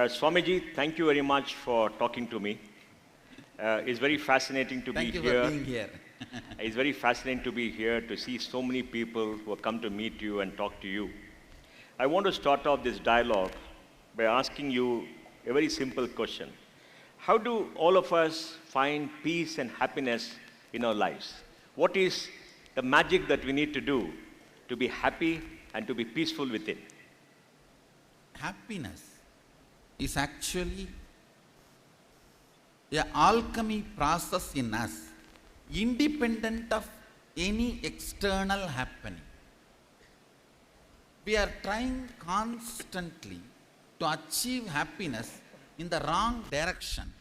Swamiji, thank you very much for talking to me. It's very fascinating to Thank be you here. for being here. It's very fascinating to be here to see so many people who have come to meet you and talk to you. I want to start off this dialogue by asking you a very simple question. How do all of us find peace and happiness in our lives? What is the magic that we need to do to be happy and to be peaceful within? Happiness is actually a alchemy process in us, independent of any external happening. We are trying constantly to achieve happiness in the wrong direction,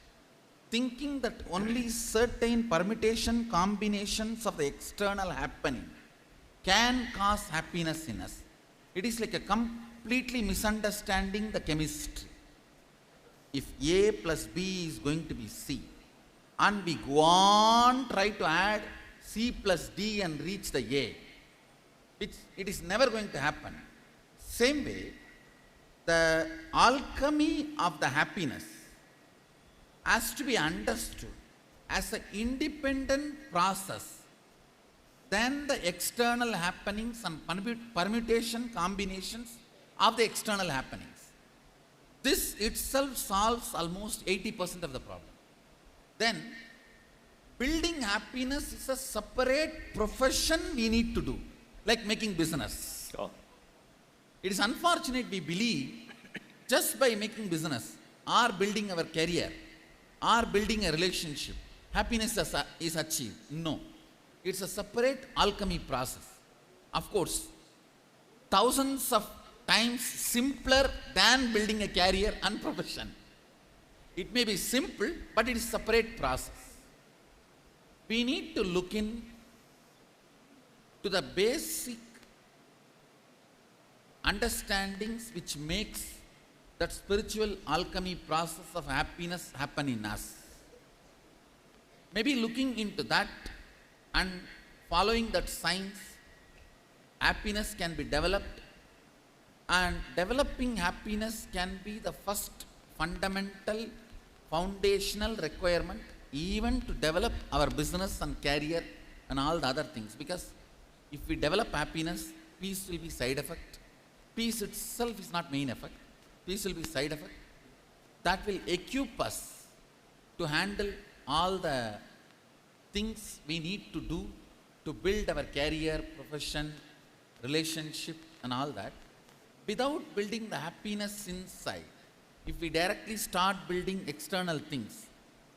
thinking that only certain permutation combinations of the external happening can cause happiness in us. It is like a completely misunderstanding the chemistry. If A plus B is going to be C, and we go on try to add C plus D and reach the A, which it is never going to happen. Same way, the alchemy of the happiness has to be understood as an independent process than the external happenings and permutation combinations of the external happenings. This itself solves almost 80% of the problem. Then, building happiness is a separate profession we need to do, like making business. Oh. It is unfortunate we believe just by making business or building our career or building a relationship, happiness is achieved. No. It's a separate alchemy process. Of course, thousands of times simpler than building a career and profession. It may be simple, but it is a separate process. We need to look in to the basic understandings which makes that spiritual alchemy process of happiness happen in us. Maybe looking into that and following that science, happiness can be developed, and developing happiness can be the first fundamental foundational requirement even to develop our business and career and all the other things. Because if we develop happiness, peace will be side effect. Peace itself is not main effect. Peace will be side effect. That will equip us to handle all the things we need to do to build our career, profession, relationship and all that. Without building the happiness inside, if we directly start building external things,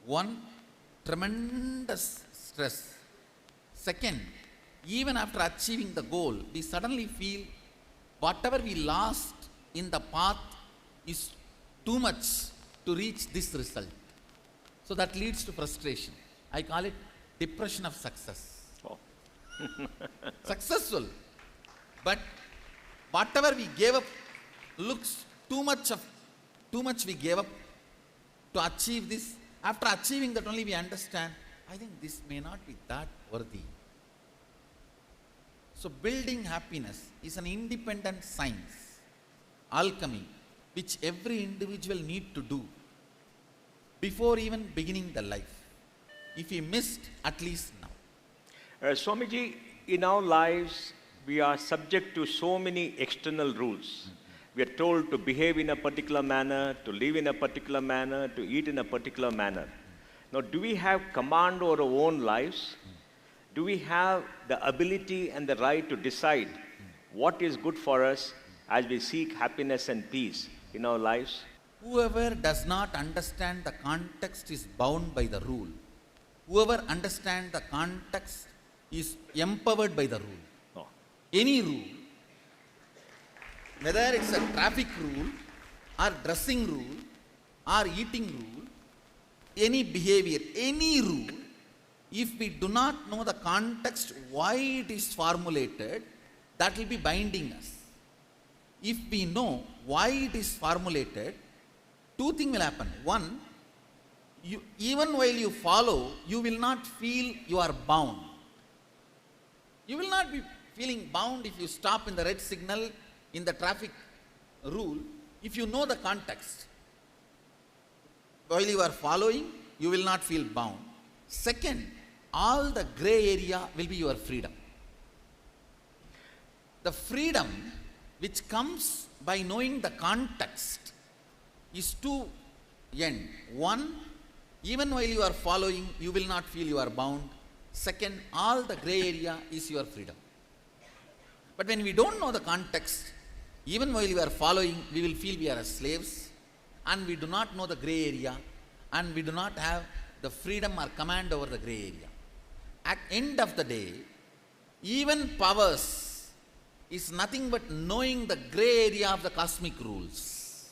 one, tremendous stress. Second, even after achieving the goal, we suddenly feel whatever we lost in the path is too much to reach this result. So that leads to frustration. I call it depression of success. Oh. Successful, but whatever we gave up looks too much we gave up to achieve this. After achieving that only we understand, I think this may not be that worthy. So building happiness is an independent science, alchemy, which every individual need to do before even beginning the life. If he missed, at least now. Swamiji, in our lives, we are subject to so many external rules. We are told to behave in a particular manner, to live in a particular manner, to eat in a particular manner. Now, do we have command over our own lives? Do we have the ability and the right to decide what is good for us as we seek happiness and peace in our lives? Whoever does not understand the context is bound by the rule. Whoever understands the context is empowered by the rule. No. Any rule, whether it's a traffic rule or dressing rule or eating rule, any behavior, any rule, if we do not know the context why it is formulated, that will be binding us. If we know why it is formulated, two things will happen. One, even while you follow, you will not feel you are bound. You will not be feeling bound if you stop in the red signal in the traffic rule, if you know the context. while you are following, you will not feel bound. Second, all the gray area will be your freedom. The freedom which comes by knowing the context is to end. One, even while you are following, you will not feel you are bound. Second, all the gray area is your freedom. But when we don't know the context, even while we are following, we will feel we are as slaves, and we do not know the gray area, and we do not have the freedom or command over the gray area. At end of the day, even powers is nothing but knowing the gray area of the cosmic rules.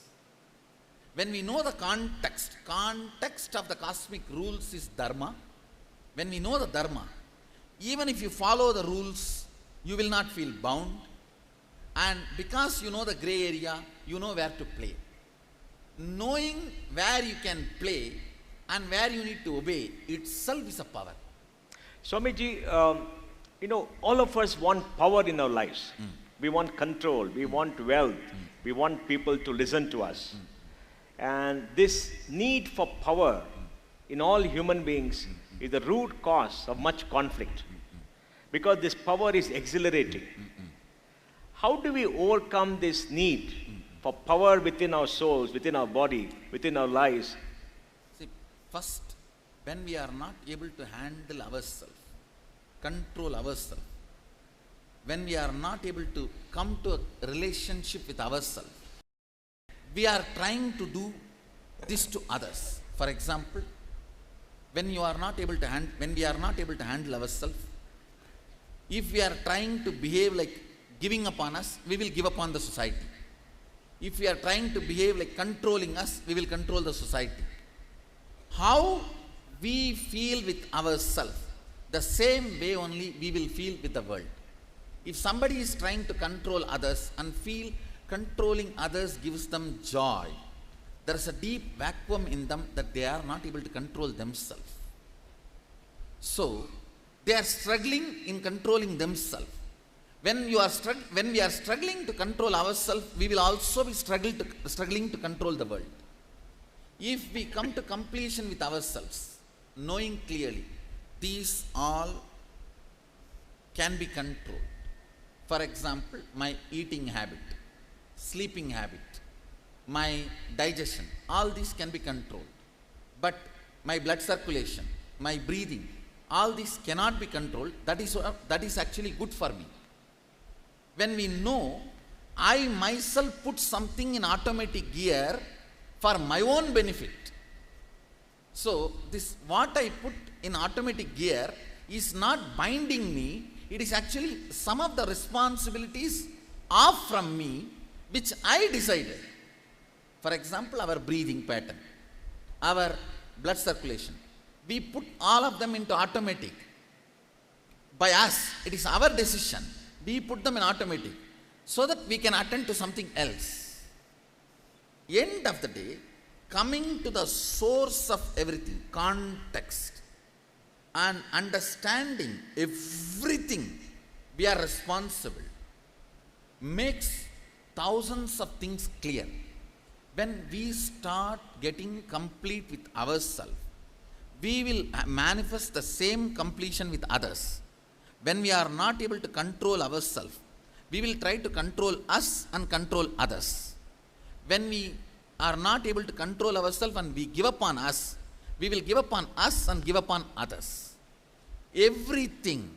When we know the context of the cosmic rules is dharma. When we know the dharma, even if you follow the rules, you will not feel bound. And because you know the gray area, you know where to play. Knowing where you can play and where you need to obey itself is a power. Swamiji, all of us want power in our lives. We want control, we want wealth, we want people to listen to us. And this need for power in all human beings is the root cause of much conflict. Because this power is exhilarating. How do we overcome this need for power within our souls, within our body, within our lives? See, first, when we are not able to handle ourselves, control ourselves, when we are not able to come to a relationship with ourselves, we are trying to do this to others. For example, when we are not able to handle ourselves, if we are trying to behave like giving upon us, we will give upon the society. If we are trying to behave like controlling us, we will control the society. How we feel with ourselves, the same way only we will feel with the world. If somebody is trying to control others and feel controlling others gives them joy, there is a deep vacuum in them that they are not able to control themselves. So, they are struggling in controlling themselves. When we are struggling to control ourselves, we will also be struggling to control the world. If we come to completion with ourselves, knowing clearly, these all can be controlled. For example, my eating habit, sleeping habit, my digestion, all these can be controlled. But my blood circulation, my breathing, all these cannot be controlled. That is actually good for me. When we know, I myself put something in automatic gear for my own benefit. So, this what I put in automatic gear is not binding me. It is actually some of the responsibilities off from me, which I decided. For example, our breathing pattern, our blood circulation. We put all of them into automatic. By us, it is our decision. We put them in automatic so that we can attend to something else. End of the day, coming to the source of everything, context, and understanding everything we are responsible, makes thousands of things clear. When we start getting complete with ourselves, we will manifest the same completion with others. When we are not able to control ourselves, we will try to control us and control others. When we are not able to control ourselves and we give upon us, we will give upon us and give upon others. Everything,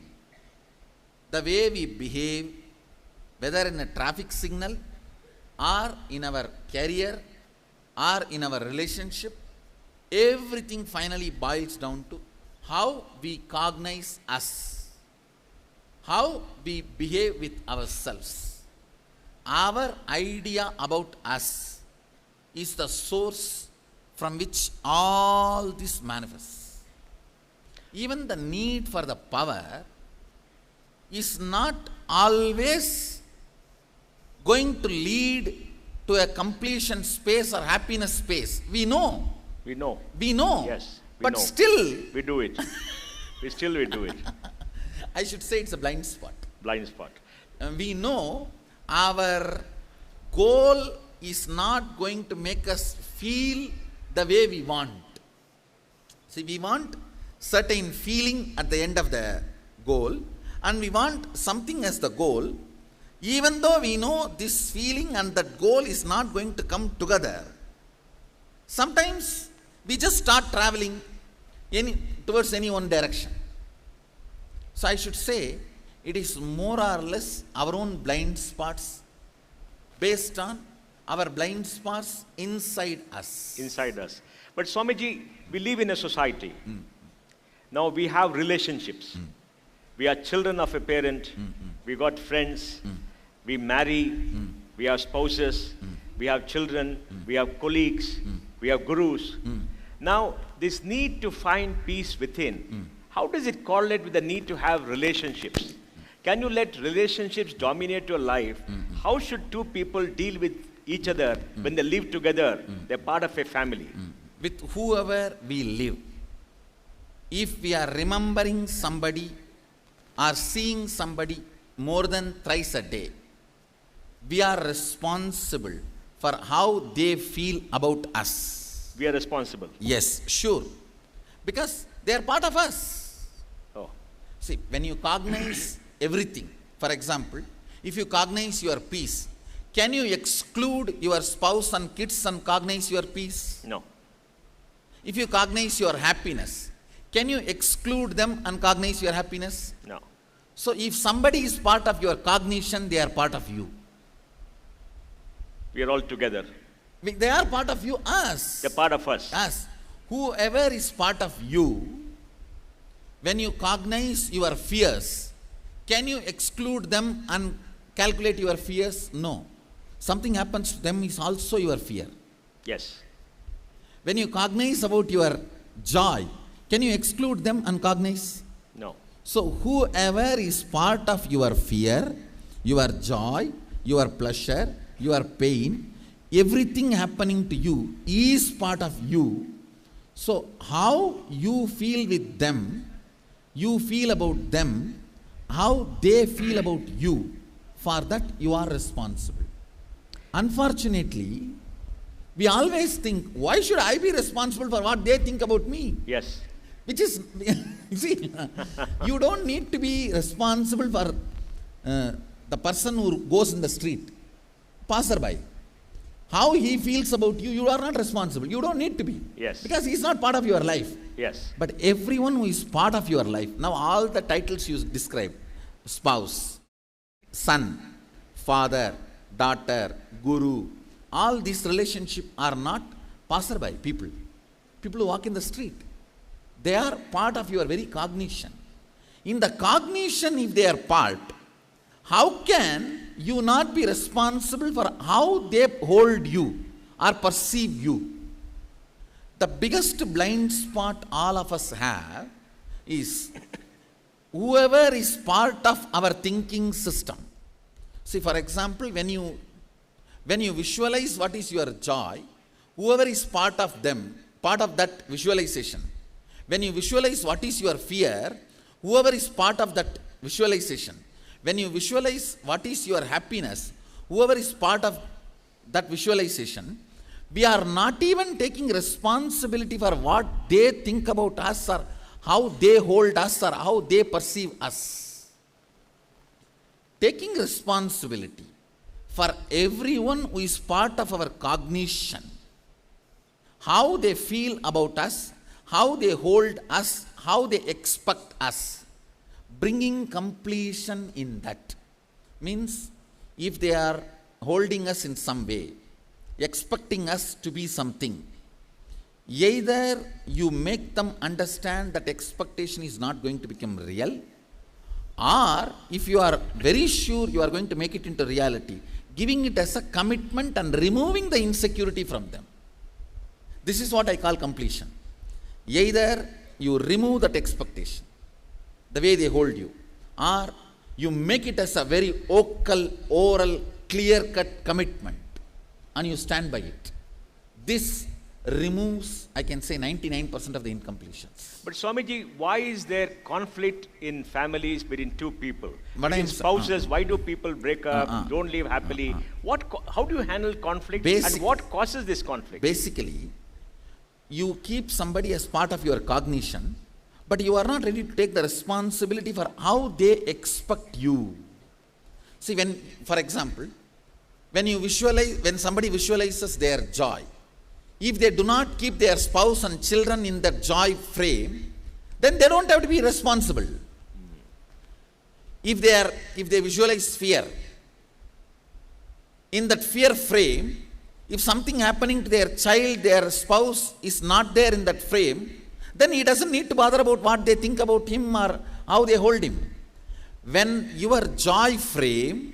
the way we behave, whether in a traffic signal or in our career or in our relationship, everything finally boils down to how we cognize us. How we behave with ourselves. Our idea about us is the source from which all this manifests. Even the need for the power is not always going to lead to a completion space or happiness space. We know. We know. Yes. But know. Still. We do it. we do it. I should say it's a blind spot. Blind spot. We know our goal is not going to make us feel the way we want. See, we want certain feeling at the end of the goal, and we want something as the goal, even though we know this feeling and that goal is not going to come together. Sometimes we just start traveling towards any one direction. So I should say, it is more or less our own blind spots, based on our blind spots inside us. Inside us. But Swamiji, we live in a society. Now we have relationships. We are children of a parent. We got friends. We marry. We have spouses. We have children. We have colleagues. We have gurus. Now, this need to find peace within, how does it correlate with the need to have relationships? Can you let relationships dominate your life? How should two people deal with each other when they live together? They're part of a family. With whoever we live, if we are remembering somebody or seeing somebody more than thrice a day, we are responsible for how they feel about us. We are responsible. Yes, sure. Because they are part of us. Oh. See, when you cognize everything, for example, if you cognize your peace, can you exclude your spouse and kids and cognize your peace? No. If you cognize your happiness, can you exclude them and cognize your happiness? No. So if somebody is part of your cognition, they are part of you. We are all together. They are part of you, us. They're part of us. Us. Whoever is part of you, when you cognize your fears, can you exclude them and calculate your fears? No. Something happens to them is also your fear. Yes. When you cognize about your joy, can you exclude them and cognize? No. So whoever is part of your fear, your joy, your pleasure, your pain, everything happening to you is part of you. So how you feel with them, you feel about them, how they feel about you, for that you are responsible. Unfortunately, we always think, why should I be responsible for what they think about me? Yes. Which is, see, you don't need to be responsible for the person who goes in the street, passerby. How he feels about you, you are not responsible. You don't need to be. Yes. Because he is not part of your life. Yes. But everyone who is part of your life, now all the titles you describe, spouse, son, father, daughter, guru, all these relationships are not passerby people. People who walk in the street. They are part of your very cognition. In the cognition, if they are part, how can you not be responsible for how they hold you or perceive you? The biggest blind spot all of us have is whoever is part of our thinking system. See, for example, when you visualize what is your joy, whoever is part of them, part of that visualization. When you visualize what is your fear, whoever is part of that visualization. When you visualize what is your happiness, whoever is part of that visualization, we are not even taking responsibility for what they think about us or how they hold us or how they perceive us. Taking responsibility for everyone who is part of our cognition, how they feel about us, how they hold us, how they expect us, bringing completion in that. Means, if they are holding us in some way, expecting us to be something, either you make them understand that expectation is not going to become real, or if you are very sure you are going to make it into reality, giving it as a commitment and removing the insecurity from them. This is what I call completion. Either you remove that expectation, the way they hold you, or you make it as a very vocal, oral, clear-cut commitment, and you stand by it. This removes, I can say, 99% of the incompletions. But Swamiji, why is there conflict in families between two people? But in spouses, why do people break up, don't live happily? How do you handle conflict and what causes this conflict? Basically, you keep somebody as part of your cognition, but you are not ready to take the responsibility for how they expect you. See, when, for example, when somebody visualizes their joy, if they do not keep their spouse and children in that joy frame, then they don't have to be responsible. If they visualize fear, in that fear frame, if something happening to their child, their spouse is not there in that frame, then he doesn't need to bother about what they think about him or how they hold him. When your joy frame,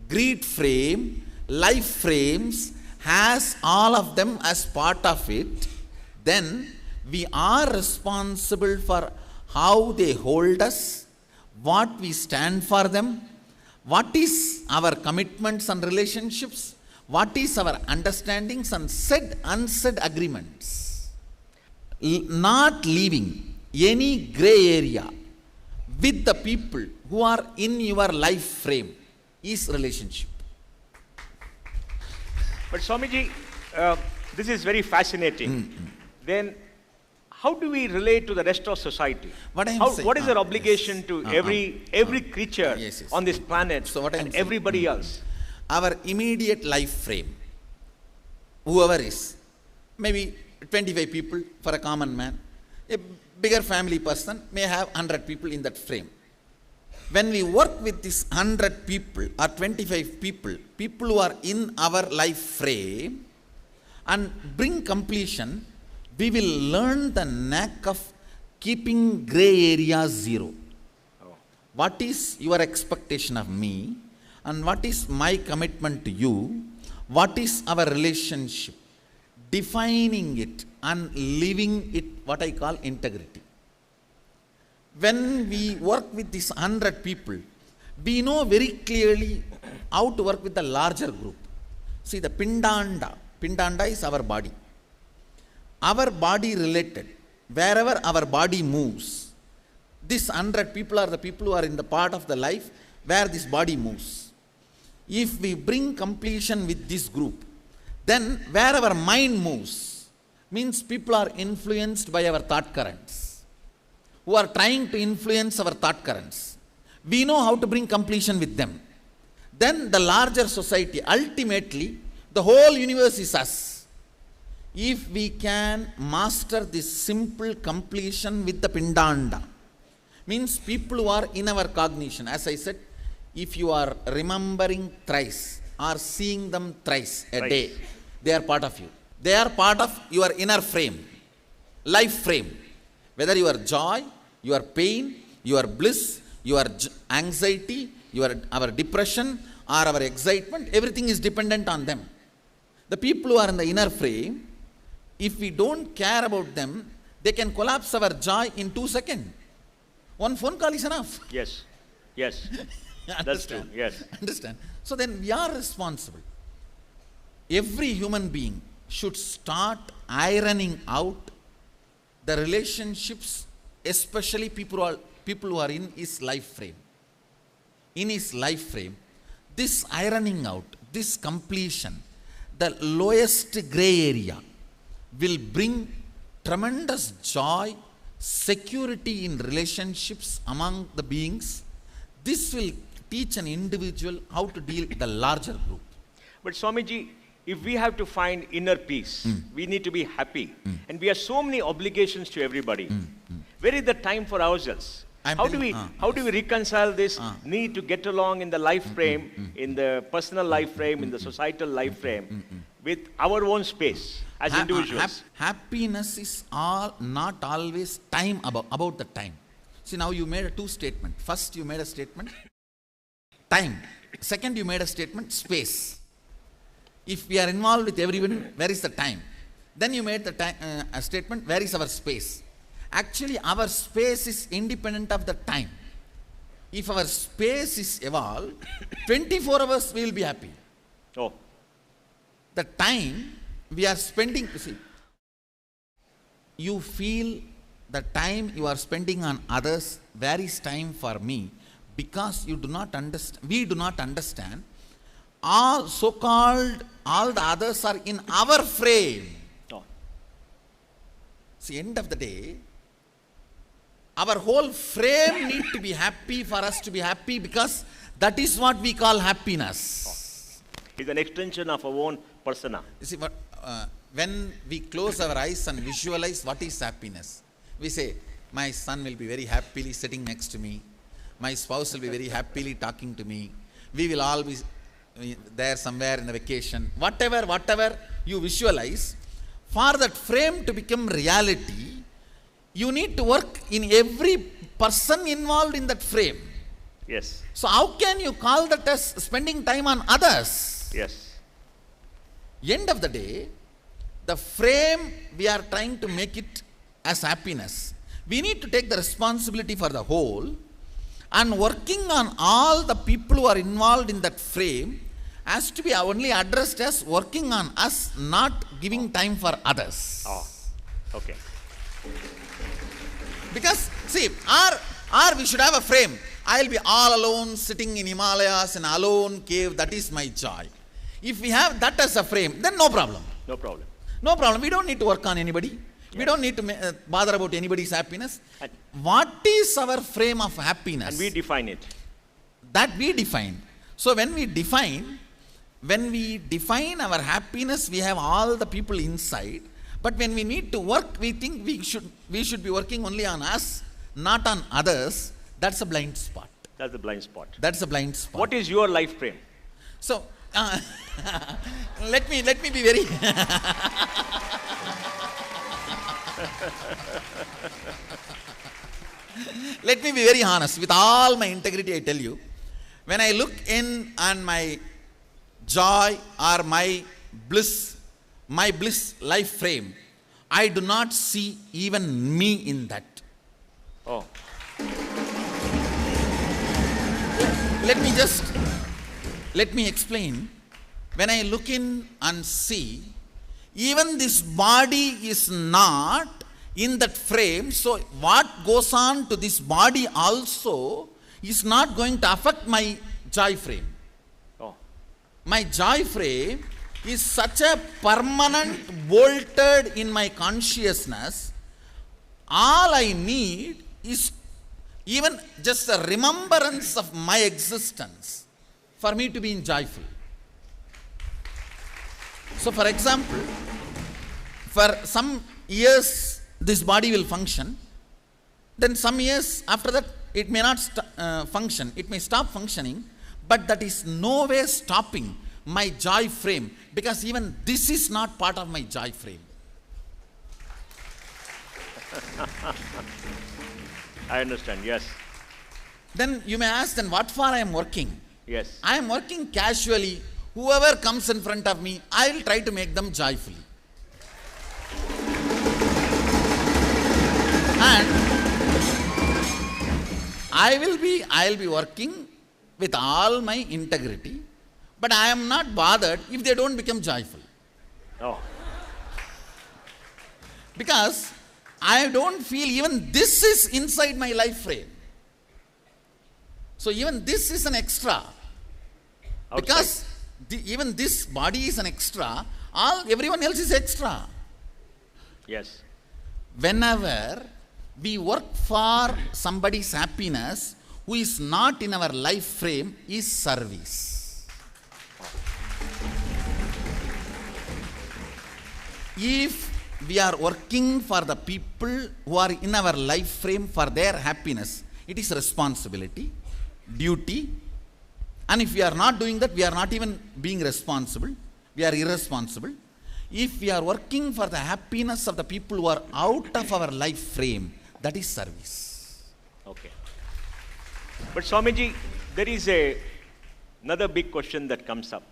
greed frame, life frames has all of them as part of it, then we are responsible for how they hold us, what we stand for them, what is our commitments and relationships, what is our understandings and said unsaid agreements. Not leaving any gray area with the people who are in your life frame is relationship. But Swamiji, this is very fascinating. Then how do we relate to the rest of society? What is our obligation to every creature yes. on this planet and everybody else? Our immediate life frame, whoever is, maybe 25 people for a common man, a bigger family person may have 100 people in that frame. When we work with this 100 people or 25 people who are in our life frame and bring completion, we will learn the knack of keeping gray area zero. What is your expectation of me and what is my commitment to you? What is our relationship? Defining it and living it, what I call integrity. When we work with these 100 people, we know very clearly how to work with the larger group. See, the Pindanda is our body. Our body related, wherever our body moves, these 100 people are the people who are in the part of the life where this body moves. If we bring completion with this group, then where our mind moves, means people are influenced by our thought currents, who are trying to influence our thought currents. We know how to bring completion with them. Then the larger society, ultimately, the whole universe is us. If we can master this simple completion with the Pindanda, means people who are in our cognition. As I said, if you are remembering thrice or seeing them thrice a day, they are part of you. They are part of your inner frame, life frame. Whether your joy, your pain, your bliss, your anxiety, our depression or our excitement, everything is dependent on them. The people who are in the inner frame, if we don't care about them, they can collapse our joy in 2 seconds. One phone call is enough. Yes, yes. That's true, yes. Understand? So then we are responsible. Every human being should start ironing out the relationships, especially people who are in his life frame. In his life frame, this ironing out, this completion, the lowest gray area, will bring tremendous joy, security in relationships among the beings. This will teach an individual how to deal with the larger group. But Swamiji, if we have to find inner peace, we need to be happy. And we have so many obligations to everybody. Where is the time for ourselves? How do we reconcile this need to get along in the life frame, in the personal life frame, in the societal life frame, with our own space as individuals? Happiness is not always time about the time. See, now you made two statements. First, you made a statement, time. Second, you made a statement, space. If we are involved with everyone, where is the time? Then you made the a statement, where is our space? Actually, our space is independent of the time. If our space is evolved, 24 hours we will be happy. Oh. The time we are spending, you see, you feel the time you are spending on others, where is time for me? Because you do not understand, we do not understand, all so-called, all the others are in our frame. Oh. See, end of the day, our whole frame need to be happy for us to be happy, because that is what we call happiness. It's an extension of our own persona. You see, when we close our eyes and visualize what is happiness, we say, my son will be very happily sitting next to me. My spouse will be very happily talking to me. We will all be there somewhere in a vacation. Whatever you visualize, for that frame to become reality, you need to work in every person involved in that frame. Yes. So how can you call that as spending time on others? Yes. End of the day, the frame we are trying to make it as happiness. We need to take the responsibility for the whole, and working on all the people who are involved in that frame has to be only addressed as working on us, not giving time for others. Oh, okay. Because, see, or we should have a frame. I'll be all alone sitting in Himalayas in a alone cave, that is my joy. If we have that as a frame, then no problem. No problem. No problem. We don't need to work on anybody. We don't need to bother about anybody's happiness. And, What is our frame of happiness? and we define it. That we define. So when we define our happiness, we have all the people inside. But when we need to work, we think we should be working only on us, not on others. That's a blind spot. That's the blind spot. That's a blind spot. What is your life frame? So let me be very let me be very honest. With all my integrity, I tell you, when I look in on my joy or my bliss life frame, I do not see even me in that. Oh, Let me explain. When I look in and see, even this body is not in that frame, so what goes on to this body also is not going to affect my joy frame. oh, My joy frame is such a permanent bolted in my consciousness. All I need is even just a remembrance of my existence for me to be in joyful. So for example, for some years this body will function, then some years after that it may not function, it may stop functioning, but that is no way stopping my joy frame, because even this is not part of my joy frame. I understand. Yes. Then you may ask, then what for I am working? Yes. I am working casually. Whoever comes in front of me, I will try to make them joyfully. And I will be working with all my integrity, but I am not bothered if they don't become joyful. Oh, Because I don't feel even this is inside my life frame. So even this is an extra. outside. Because even this body is an extra, everyone else is extra. Yes. Whenever we work for somebody's happiness who is not in our life frame, is service. If we are working for the people who are in our life frame for their happiness, it is responsibility, duty. And if we are not doing that, we are not even being responsible. We are irresponsible. If we are working for the happiness of the people who are out of our life frame, that is service. Okay. But Swamiji, there is another big question that comes up.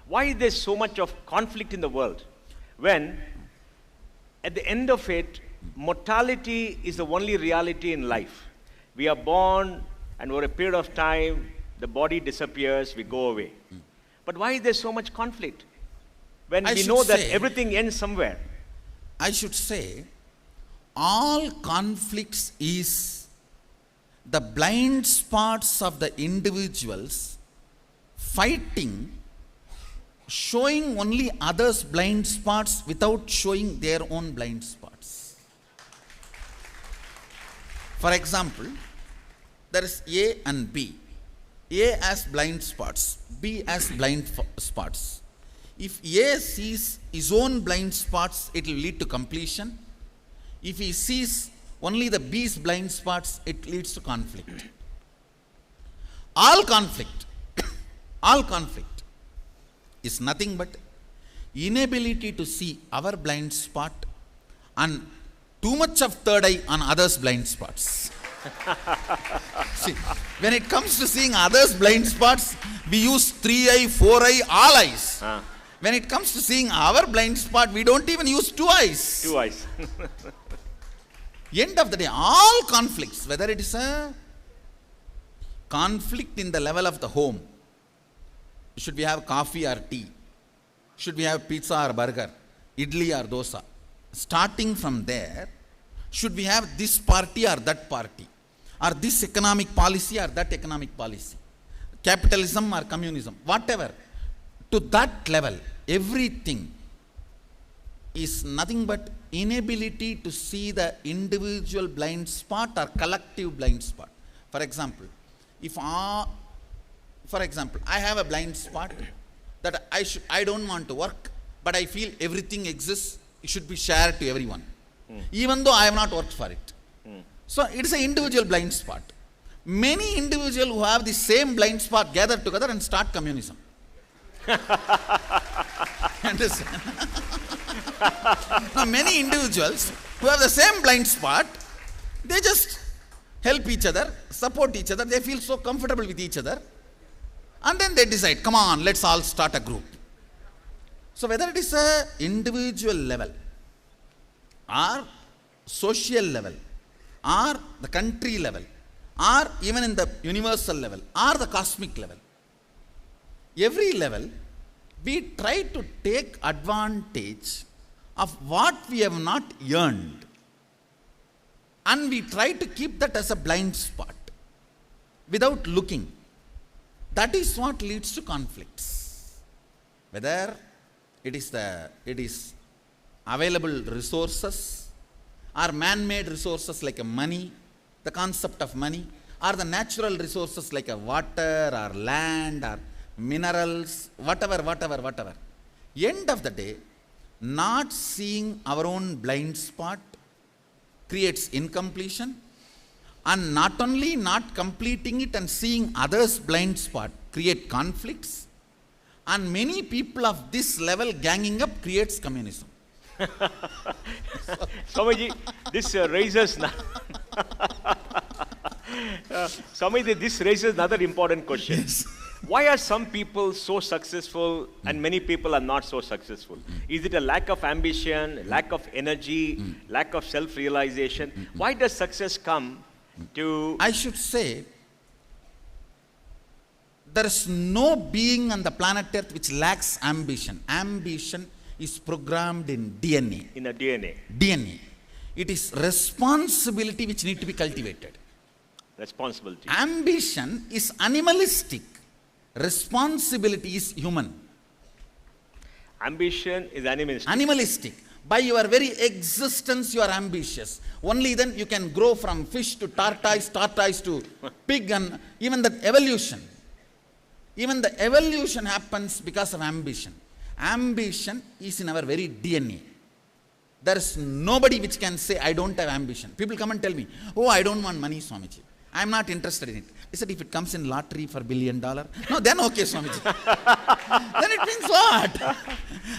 Why is there so much of conflict in the world when at the end of it, mortality is the only reality in life? We are born, and over a period of time, the body disappears, we go away. But why is there so much conflict when I we should know that say- everything ends somewhere? I should say, all conflicts is the blind spots of the individuals fighting, showing only others' blind spots without showing their own blind spots. For example, there is A and B. A has blind spots, B has blind spots. If A sees his own blind spots, it will lead to completion. If he sees only the B's blind spots, it leads to conflict. All conflict is nothing but inability to see our blind spot and too much of third eye on others' blind spots. See, when it comes to seeing others' blind spots, we use 3 eye, 4 eye, all eyes. When it comes to seeing our blind spot, we don't even use 2 eyes. 2 eyes. End of the day, all conflicts, whether it is a conflict in the level of the home, should we have coffee or tea? Should we have pizza or burger? Idli or dosa? Starting from there, should we have this party or that party? Or this economic policy or that economic policy? Capitalism or communism? Whatever. To that level, everything is nothing but inability to see the individual blind spot or collective blind spot. For example, I have a blind spot that I don't want to work, but I feel everything exists, it should be shared to everyone, even though I have not worked for it. So it is an individual blind spot. Many individuals who have the same blind spot gather together and start communism. Understand? Now many individuals who have the same blind spot, they just help each other, support each other, they feel so comfortable with each other, and then they decide, come on, let's all start a group. So whether it is a individual level, or social level, or the country level, or even in the universal level, or the cosmic level, every level, we try to take advantage of what we have not earned, and we try to keep that as a blind spot without looking. That is what leads to conflicts. Whether it is available resources or man-made resources like money, the concept of money, or the natural resources like water or land or minerals, whatever. End of the day, not seeing our own blind spot creates incompletion, and not only not completing it and seeing others' blind spot create conflicts, and many people of this level ganging up creates communism. Swamiji, this raises Swamiji, this raises another important question. Yes. Why are some people so successful and many people are not so successful? Is it a lack of ambition, lack of energy, lack of self-realization? Why does success come to... I should say, there is no being on the planet Earth which lacks ambition. Ambition is programmed in DNA. In a DNA. DNA. It is responsibility which need to be cultivated. Responsibility. Ambition is animalistic. Responsibility is human. Ambition is animalistic. Animalistic. By your very existence, you are ambitious. Only then you can grow from fish to tortoise, tortoise to pig, and even the evolution. Even the evolution happens because of ambition. Ambition is in our very DNA. There is nobody which can say, I don't have ambition. People come and tell me, oh, I don't want money, Swamiji. I am not interested in it. I said, if it comes in lottery for $1 billion, no, then okay, Swamiji. Then it means what?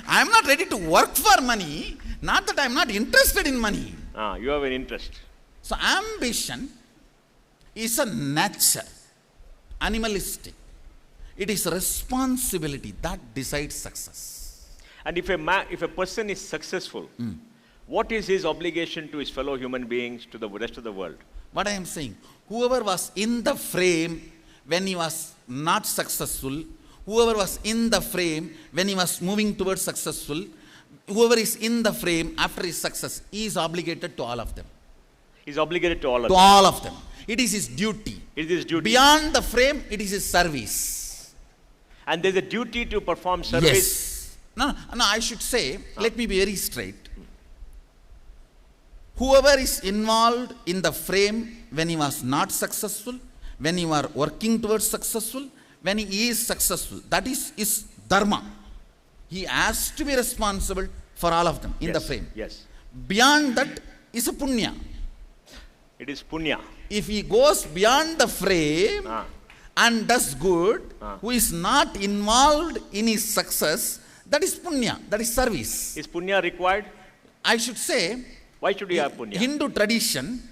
I am not ready to work for money, not that I am not interested in money. You have an interest. So ambition is a nature, animalistic. It is responsibility that decides success. And if a person is successful, what is his obligation to his fellow human beings, to the rest of the world? What I am saying, whoever was in the frame when he was not successful, whoever was in the frame when he was moving towards successful, whoever is in the frame after his success, he is obligated to all of them. He is obligated to all of To them. all of them. It is his duty. It is his duty. Beyond the frame, it is his service. And there is a duty to perform service. Yes. No, I should say, let me be very straight. Whoever is involved in the frame when he was not successful, when you are working towards successful, when he is successful. That is dharma. He has to be responsible for all of them in the frame. Yes. Beyond that is a punya. It is punya. If he goes beyond the frame and does good, who is not involved in his success, that is punya, that is service. Is punya required? I should say, Why should you have punya? Hindu tradition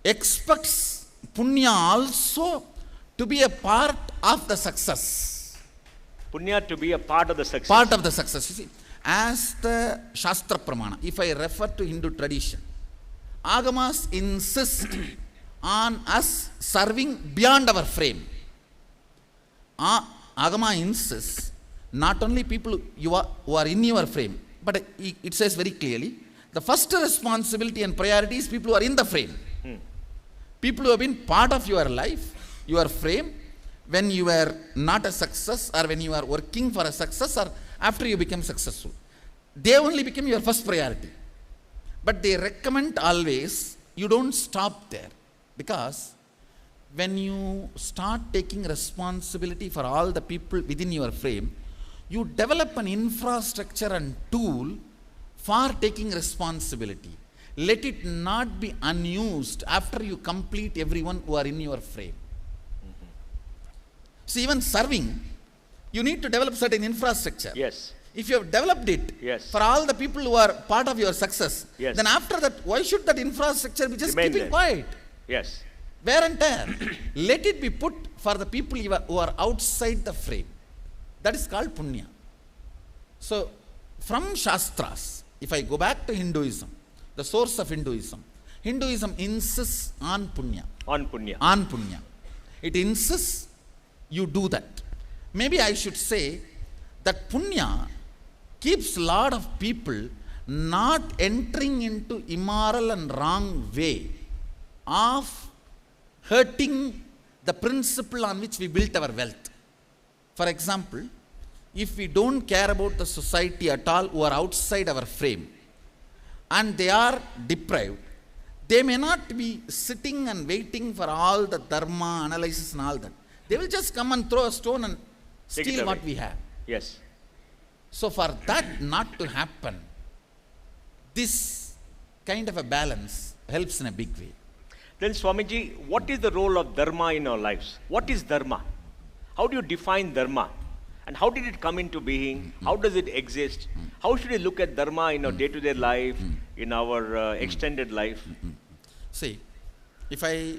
expects punya also to be a part of the success. Punya to be a part of the success. Part of the success. You see, as the Shastra Pramana, if I refer to Hindu tradition, Agamas insist on us serving beyond our frame. Agama insists not only people who are in your frame, but it says very clearly, the first responsibility and priority is people who are in the frame. People who have been part of your life, your frame, when you were not a success or when you are working for a success or after you become successful. They only become your first priority. But they recommend always, you don't stop there. Because when you start taking responsibility for all the people within your frame, you develop an infrastructure and tool for taking responsibility. Let it not be unused after you complete everyone who are in your frame. So even serving, you need to develop certain infrastructure. Yes. If you have developed it Yes. for all the people who are part of your success, Yes. then after that, why should that infrastructure be just Remain keeping there. quiet? Yes. Wear and tear. Let it be put for the people who are outside the frame. That is called punya. So, from Shastras, if I go back to Hinduism, the source of Hinduism, Hinduism insists on punya. On punya. On punya. It insists you do that. Maybe I should say that punya keeps a lot of people not entering into immoral and wrong way of hurting the principle on which we built our wealth. For example, if we don't care about the society at all who are outside our frame and they are deprived, they may not be sitting and waiting for all the dharma analysis and all that. They will just come and throw a stone and Take it steal what away. we have. Yes. So for that not to happen, this kind of a balance helps in a big way. Then Swamiji, what is the role of dharma in our lives? What is dharma? How do you define dharma? And how did it come into being? How does it exist? How should we look at dharma in our day-to-day life, in our extended life? See, if I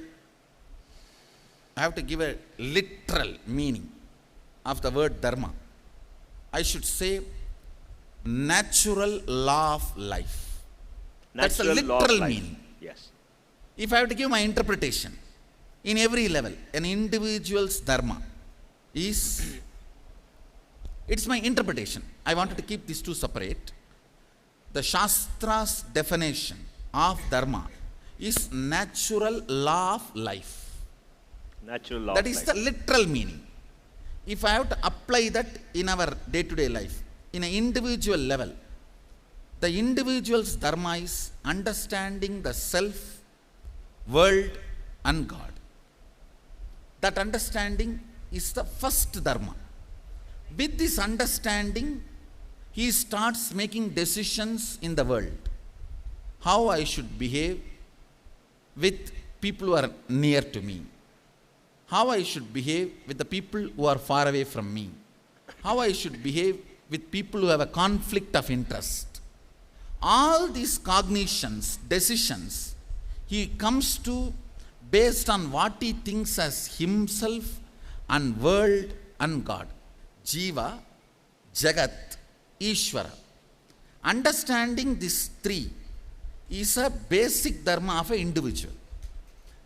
have to give a literal meaning of the word dharma, I should say natural law of life. That's the Natural law of literal life. meaning. Yes. If I have to give my interpretation, in every level, an individual's dharma is, it's my interpretation. I wanted to keep these two separate. The Shastra's definition of dharma is natural law of life. Natural law That of is life. the literal meaning. If I have to apply that in our day-to-day life, in an individual level, the individual's dharma is understanding the self, world and God. That understanding is the first dharma. With this understanding, he starts making decisions in the world. How I should behave with people who are near to me. How I should behave with the people who are far away from me. How I should behave with people who have a conflict of interest. All these cognitions, decisions, he comes to based on what he thinks as himself and world and God. Jiva, Jagat, Ishvara. Understanding these three is a basic dharma of an individual.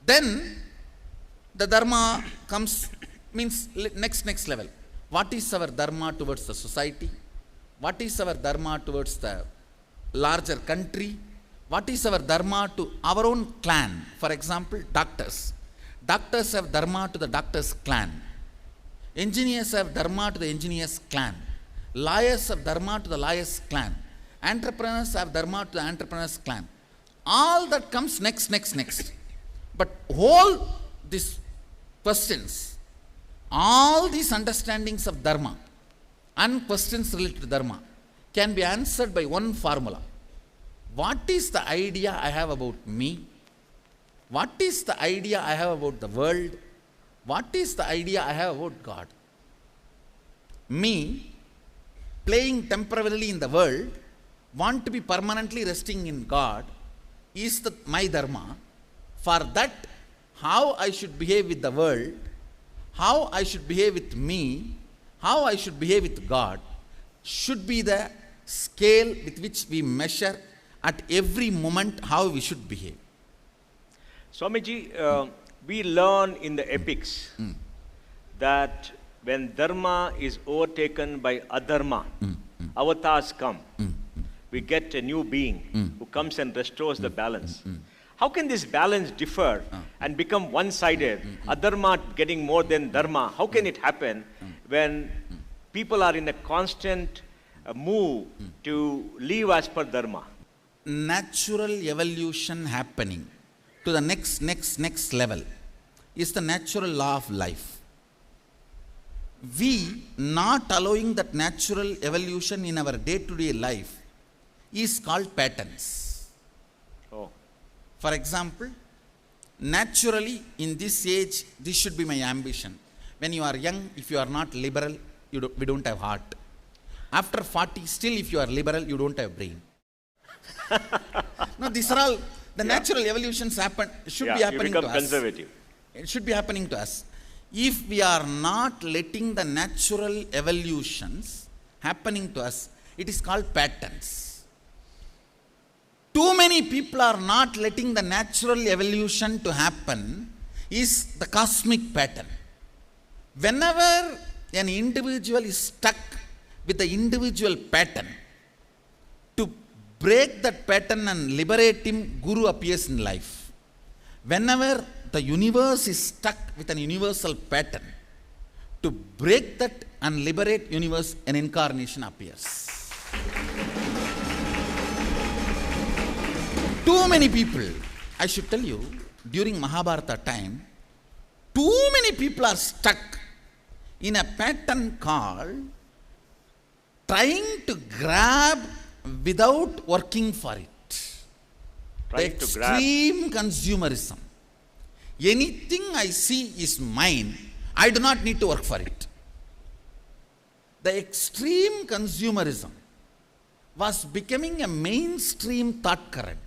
Then the dharma comes, means next level. What is our dharma towards the society? What is our dharma towards the larger country? What is our dharma to our own clan? For example, doctors. Doctors have dharma to the doctor's clan. Engineers have dharma to the engineer's clan. Lawyers have dharma to the lawyer's clan. Entrepreneurs have dharma to the entrepreneur's clan. All that comes next. But all these questions, all these understandings of dharma and questions related to dharma can be answered by one formula. What is the idea I have about me? What is the idea I have about the world? What is the idea I have about God? Me, playing temporarily in the world, want to be permanently resting in God, is my dharma. For that, how I should behave with the world, how I should behave with me, how I should behave with God, should be the scale with which we measure at every moment how we should behave. Swamiji, we learn in the epics that when dharma is overtaken by adharma, avatars come. We get a new being who comes and restores the balance. How can this balance differ and become one-sided, adharma getting more than dharma? How can it happen when people are in a constant move to live as per dharma? Natural evolution happening to the next level is the natural law of life. We not allowing that natural evolution in our day-to-day life is called patterns. Oh. For example, naturally in this age, this should be my ambition. When you are young, if you are not liberal, we don't have heart. After 40, still if you are liberal, you don't have brain. No, these are all the natural evolutions should be happening to us. Conservative. It should be happening to us. If we are not letting the natural evolutions happening to us, it is called patterns. Too many people are not letting the natural evolution to happen is the cosmic pattern. Whenever an individual is stuck with the individual pattern, to break that pattern and liberate him, Guru appears in life. Whenever the universe is stuck with an universal pattern, to break that and liberate universe, an incarnation appears. Too many people, I should tell you, during Mahabharata time, too many people are stuck in a pattern called trying to grab without working for it. The extreme consumerism. Anything I see is mine, I do not need to work for it. The extreme consumerism was becoming a mainstream thought current.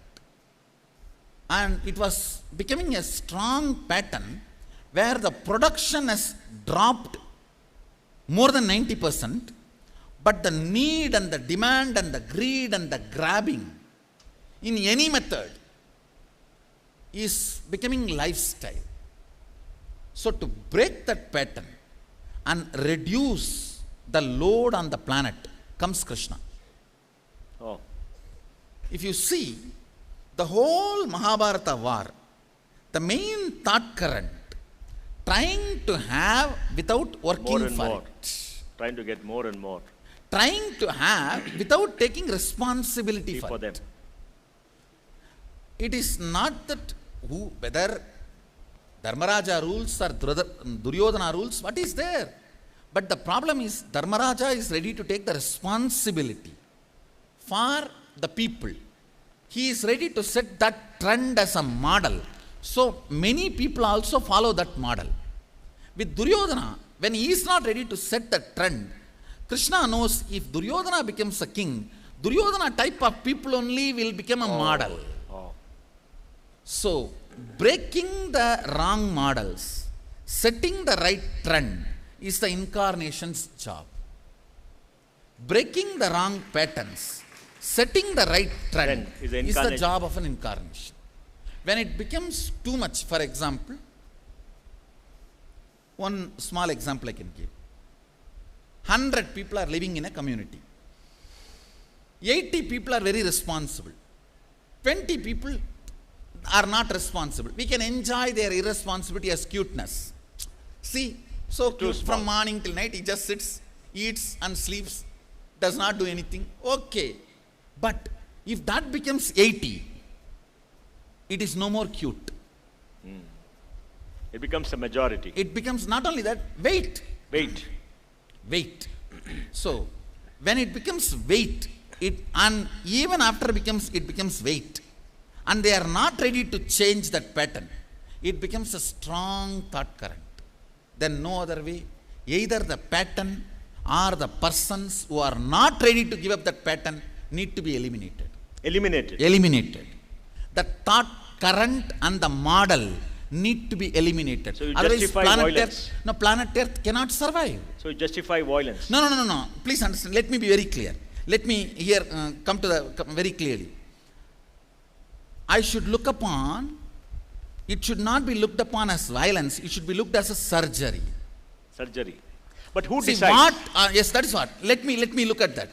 And it was becoming a strong pattern where the production has dropped more than 90%, but the need and the demand and the greed and the grabbing in any method is becoming lifestyle. So to break that pattern and reduce the load on the planet comes Krishna. Oh. If you see the whole Mahabharata war, the main thought current trying to have without working for it. Trying to get more and more. Trying to have without taking responsibility for them. It is not that whether Dharmaraja rules or Duryodhana rules, what is there? But the problem is Dharmaraja is ready to take the responsibility for the people. He is ready to set that trend as a model. So many people also follow that model. With Duryodhana, when he is not ready to set the trend, Krishna knows if Duryodhana becomes a king, Duryodhana type of people only will become a model. So, breaking the wrong models, setting the right trend is the incarnation's job. Breaking the wrong patterns, setting the right trend is the job of an incarnation. When it becomes too much, for example, one small example I can give. 100 people are living in a community. 80 people are very responsible. 20 people are not responsible. We can enjoy their irresponsibility as cuteness. See, so cute from morning till night, he just sits, eats and sleeps, does not do anything. Okay. But if that becomes 80, it is no more cute. It becomes a majority. It becomes not only that, weight. Weight. So, when it becomes weight, and even after it becomes weight, and they are not ready to change that pattern, it becomes a strong thought current. Then no other way. Either the pattern or the persons who are not ready to give up that pattern need to be eliminated. Eliminated. The thought current and the model need to be eliminated. So you otherwise justify planet violence. Earth, planet Earth cannot survive. So you justify violence. No. Please understand. Let me be very clear. Let me here come very clearly. I should look upon, it should not be looked upon as violence. It should be looked as a surgery. But who See, decides? Yes, that is what. Let me look at that.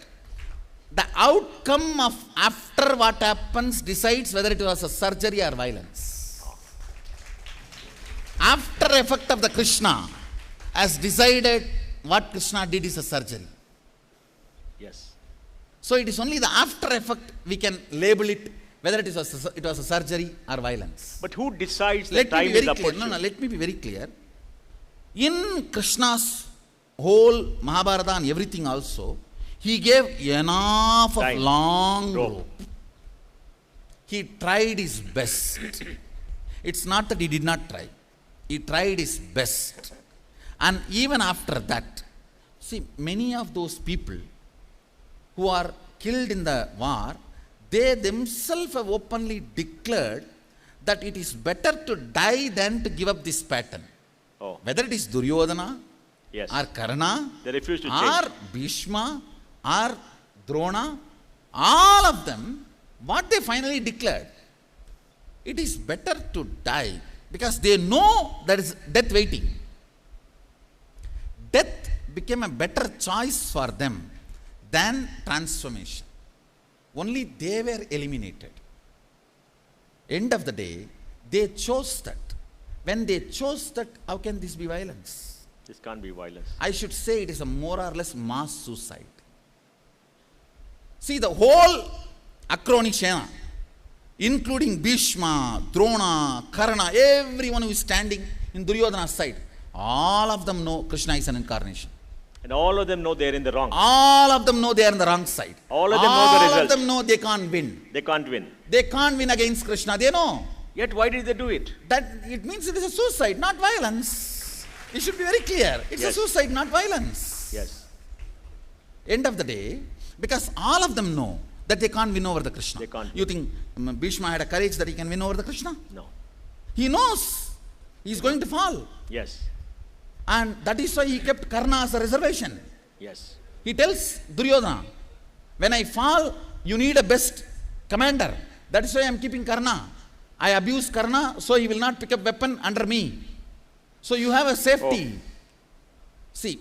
The outcome of after what happens decides whether it was a surgery or violence. After effect of the Krishna has decided what Krishna did is a surgery. Yes. So it is only the after effect we can label it whether it was a surgery or violence. But who decides the time is opportune? Let me be very clear. In Krishna's whole Mahabharata and everything also, he gave enough of long rope. He tried his best. It's not that he did not try. He tried his best. And even after that, see, many of those people who are killed in the war, they themselves have openly declared that it is better to die than to give up this pattern. Oh. Whether it is Duryodhana, Yes. or Karna, They refuse to or change. Bhishma, or Drona, all of them, what they finally declared, it is better to die because they know there is death waiting. Death became a better choice for them than transformation. Only they were eliminated. End of the day, they chose that. When they chose that, how can this be violence? This can't be violence. I should say it is a more or less mass suicide. See, the whole Akroni Sena, including Bhishma, Drona, Karna, everyone who is standing in Duryodhana's side, all of them know Krishna is an incarnation. And all of them know they're in the wrong. All of them know they are on the wrong side. All of them know the All result. of them know they can't win. They can't win. They can't win against Krishna. They know. Yet why did they do it? That it means it is a suicide, not violence. It should be very clear. It's a Yes. suicide, not violence. Yes. End of the day, because all of them know that they can't win over the Krishna. They can't You think Bhishma had a courage that he can win over the Krishna? No. He knows he is going to fall. Yes. And that is why he kept Karna as a reservation. Yes. He tells Duryodhana, when I fall, you need a best commander. That is why I am keeping Karna. I abuse Karna, so he will not pick up weapon under me. So you have a safety. See,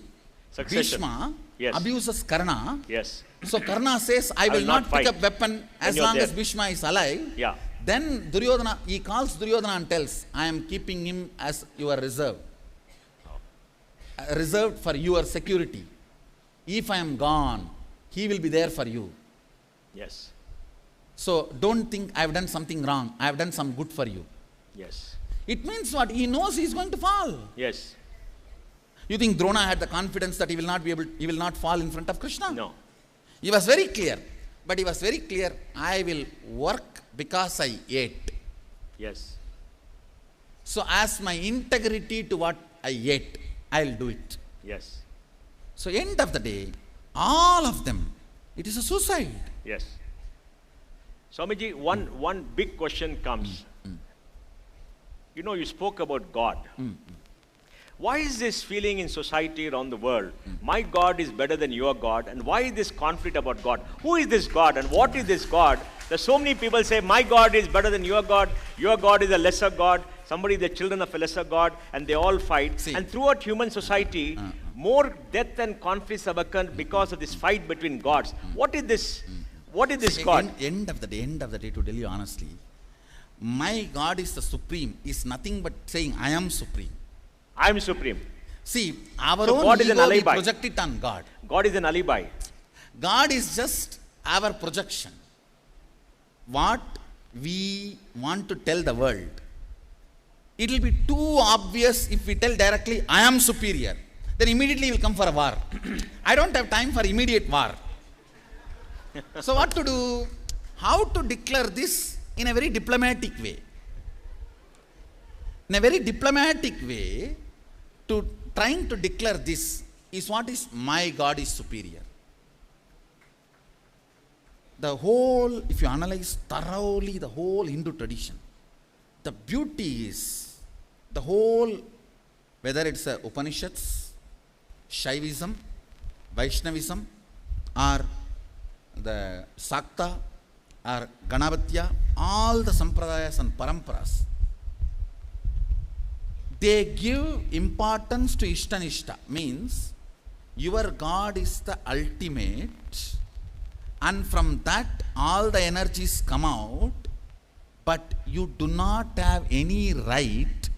Succession. Bhishma Yes. abuses Karna. Yes. So Karna says, I will not pick fight up weapon as you're long as there. Bhishma is alive. Yeah. Then Duryodhana, he calls Duryodhana and tells, I am keeping him as your reserve. Reserved for your security. If I am gone, he will be there for you. Yes. So don't think I have done something wrong. I have done some good for you. Yes. It means what? He knows he is going to fall. Yes. You think Drona had the confidence that he will not fall in front of Krishna? No. He was very clear. But he was very clear, I will work because I ate. Yes. So as my integrity to what I ate, I'll do it. Yes. So end of the day, all of them, it is a suicide. Yes. Swamiji, one big question comes. You know, you spoke about God. Why is this feeling in society around the world? My God is better than your God. And why is this conflict about God? Who is this God and what is this God? There's so many people say, my God is better than your God is a lesser God, somebody is the children of a lesser God, and they all fight. See. And throughout human society, more death and conflicts have occurred because of this fight between gods. What is this? What is this God? End of the day, to tell you honestly, my God is the supreme, is nothing but saying, I am supreme. I am supreme. See, our So own God is an ego, we alibi. project it on God. God is an alibi. God is just our projection. What we want to tell the world. it will be too obvious if we tell directly, I am superior. Then immediately we will come for a war. I don't have time for immediate war. So what to do? How to declare this in a very diplomatic way? In a very diplomatic way, to trying to declare this is what is my God is superior. The whole, if you analyze thoroughly the whole Hindu tradition, the beauty is the whole, whether it's a Upanishads, Shaivism, Vaishnavism, or the Sakta, or Ganavatya, all the Sampradayas and Paramparas, they give importance to Ishtanishta, means your God is the ultimate, and from that all the energies come out, but you do not have any right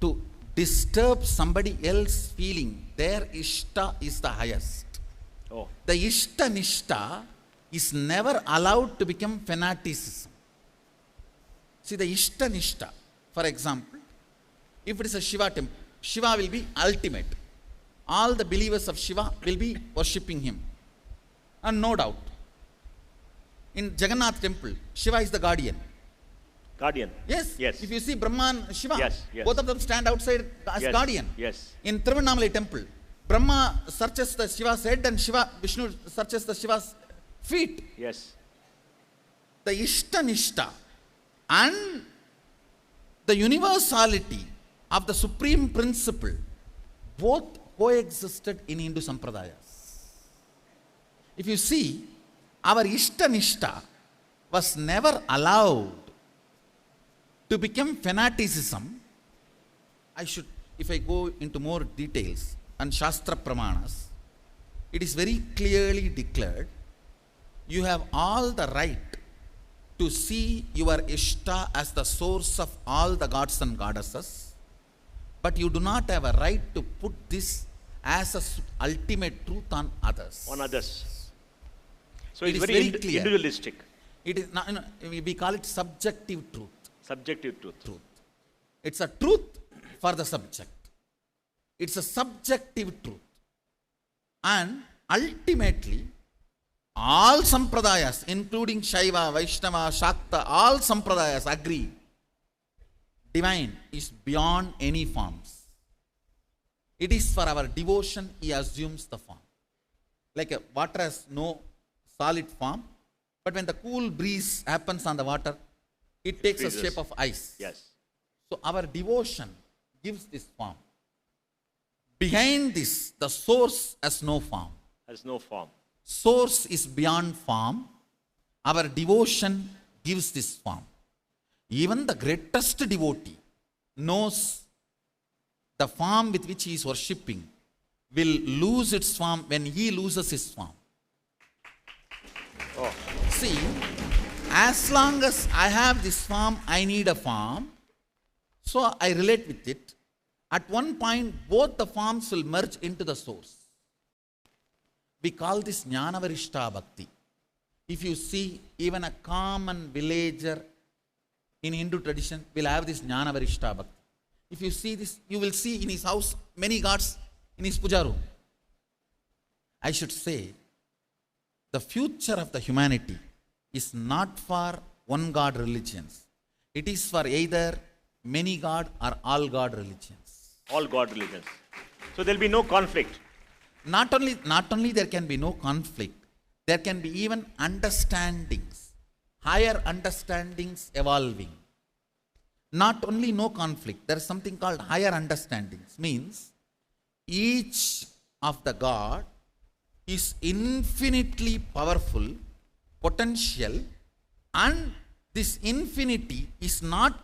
to disturb somebody else's feeling. Their Ishta is the highest. Oh. The Ishtanishta is never allowed to become fanaticism. See, the Ishtanishta, for example, if it is a Shiva temple, Shiva will be ultimate. All the believers of Shiva will be worshipping him. And no doubt, in Jagannath temple, Shiva is the guardian. Guardian. Yes. Yes. If you see Brahma and Shiva, Yes, yes. both of them stand outside as Yes, guardian. yes. In Tiruvannamalai temple, Brahma searches the Shiva's head and Vishnu searches the Shiva's feet. Yes. The Ishtanishta and the universality of the supreme principle both coexisted in Hindu Sampradayas. If you see, our Ishtanishta was never allowed to become fanaticism. If I go into more details and Shastra Pramanas, it is very clearly declared, you have all the right to see your Ishta as the source of all the gods and goddesses, but you do not have a right to put this as an ultimate truth on others. On others. So It it's is very very clear. individualistic. It is not, we call it subjective truth. Subjective truth. It's a truth for the subject. It's a subjective truth. And ultimately, all Sampradayas, including Shaiva, Vaishnava, Shakta, all Sampradayas agree, divine is beyond any forms. It is for our devotion, he assumes the form. Like a water has no solid form, but when the cool breeze happens on the water, it takes a freezes. shape of ice. Yes. So our devotion gives this form. Behind this, the source has no form. Has no form. Source is beyond form. Our devotion gives this form. Even the greatest devotee knows the form with which he is worshipping will lose its form when he loses his form. Oh. See, as long as I have this form, I need a form. So I relate with it. At one point, both the forms will merge into the source. We call this Jnanavarishta Bhakti. If you see, even a common villager in Hindu tradition will have this Jnanavarishta Bhakti. If you see this, you will see in his house many gods in his puja room. I should say, the future of the humanity is not for one God religions. It is for either many God or all God religions. All God religions. So there'll be no conflict. Not only there can be no conflict, there can be even understandings, higher understandings evolving. Not only no conflict, there is something called higher understandings. Means each of the God is infinitely powerful, potential, and this infinity is not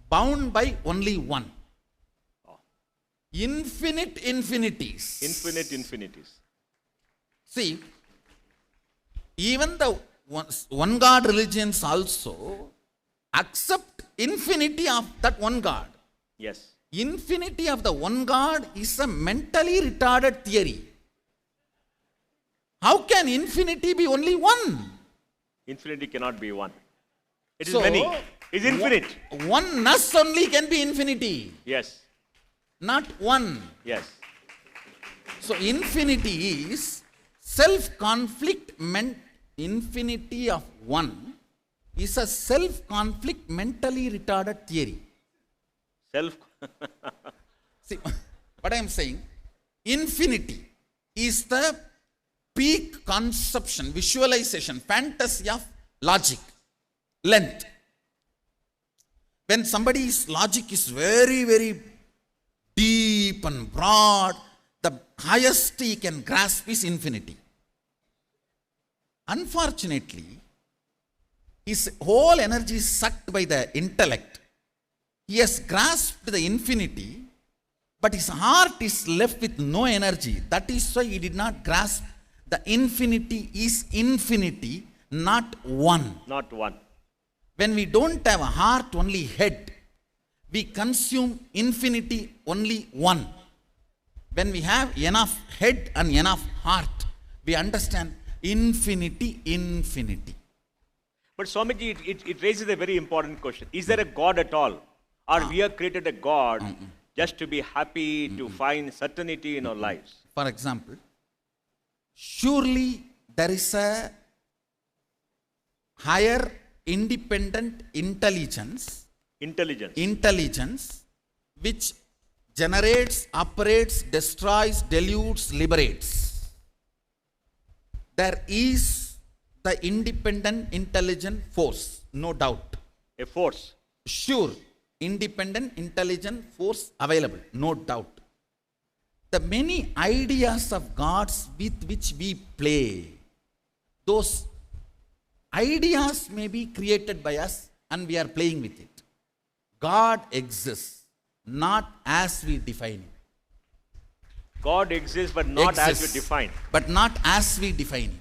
bound by only one. Infinite infinities. Infinite infinities. See, even the one God religions also accept infinity of that one God. Yes. Infinity of the one God is a mentally retarded theory. How can infinity be only one? Infinity cannot be one. It is So, many. is infinite. Oneness only can be infinity, Yes. not one. Yes. So infinity is self-conflict meant infinity of one is a self-conflict mentally retarded theory. Self. See, what I am saying, infinity is the peak conception, visualization, fantasy of logic, length. When somebody's logic is very, very deep and broad, the highest he can grasp is infinity. Unfortunately, his whole energy is sucked by the intellect. He has grasped the infinity, but his heart is left with no energy. That is why he did not grasp the infinity is infinity, not one. Not one. When we don't have a heart, only head, we consume infinity only one. When we have enough head and enough heart, we understand infinity, infinity. But Swamiji, it raises a very important question. Is there a God at all? Or we have created a God just to be happy, to find certainty in our lives? For example, surely there is a higher independent intelligence which generates, operates, destroys, dilutes, liberates. There is the independent intelligent force, no doubt. A force. Sure, independent intelligent force available, no doubt. The many ideas of gods with which we play, those ideas may be created by us and we are playing with it. God exists, not as we define him. God exists, but not as we define. But not as we define him.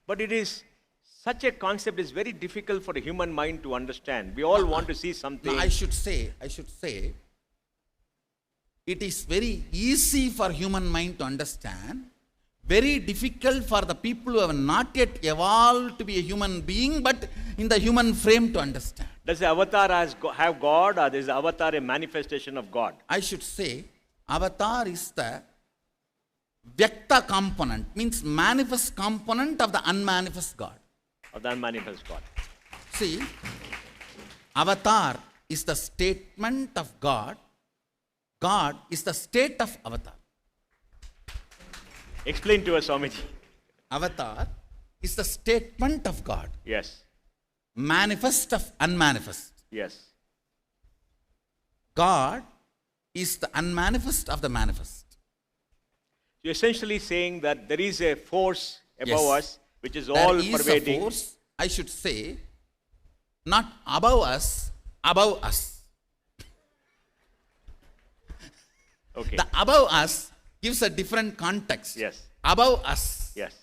But it is such a concept is very difficult for the human mind to understand. We all want to see something. No, I should say, it is very easy for human mind to understand, very difficult for the people who have not yet evolved to be a human being, but in the human frame to understand. Does the avatar have God, or is the avatar a manifestation of God? I should say, avatar is the Vyakta component, means manifest component of the unmanifest God. Of the unmanifest God. See, avatar is the statement of God. God is the state of avatar. Explain to us, Swamiji. Avatar is the statement of God. Yes. Manifest of unmanifest. Yes. God is the unmanifest of the manifest. You're essentially saying that there is a force above us which is There all is pervading. a force, I should say, not above us, above us. Okay. The above us gives a different context. Yes. Above us Yes.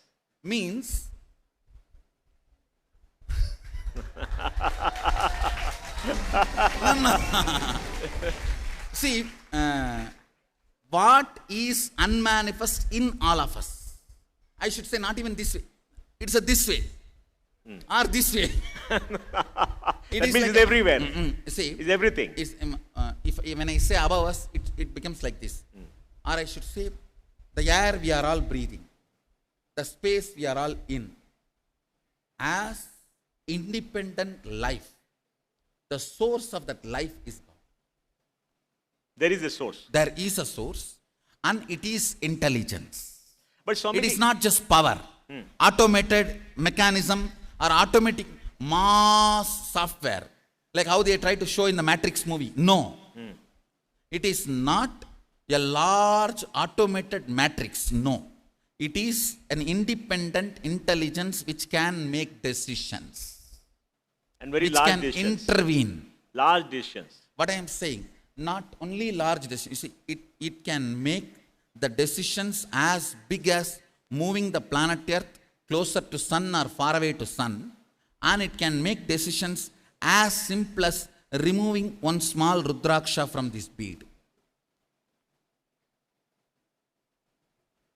means see, what is unmanifest in all of us? I should say not even this way. It's a this way or this way. That means it's everywhere. See, It's everything. is when I say above us, it becomes like this. Or I should say, the air we are all breathing, the space we are all in, as independent life, the source of that life is God. There is a source. There is a source, and it is intelligence. But Swamiji, It is not just power, automated mechanism or automatic mass software, like how they try to show in the Matrix movie. No. It is not a large automated matrix. No. It is an independent intelligence which can make decisions, and very which large can decisions. intervene. Large decisions. What I am saying, not only large decisions, you see, it can make the decisions as big as moving the planet Earth closer to sun or far away to sun, and it can make decisions as simple as removing one small Rudraksha from this bead.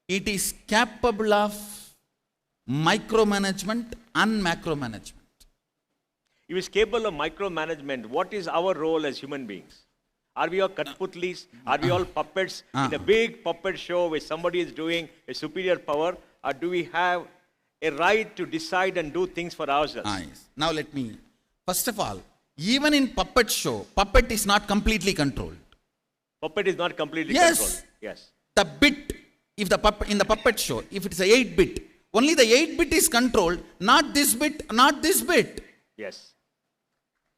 It is capable of micromanagement and macromanagement. If it's capable of micromanagement, what is our role as human beings? Are we all Katputlis? Are we all puppets in a big puppet show where somebody is doing a superior power? Or do we have a right to decide and do things for ourselves? Yes. Now let me, first of all, even in puppet show, puppet is not completely controlled. Puppet is not completely Yes. controlled. Yes. The bit, if the in the puppet show, if it's a 8-bit, only the 8-bit is controlled, not this bit, not this bit. Yes.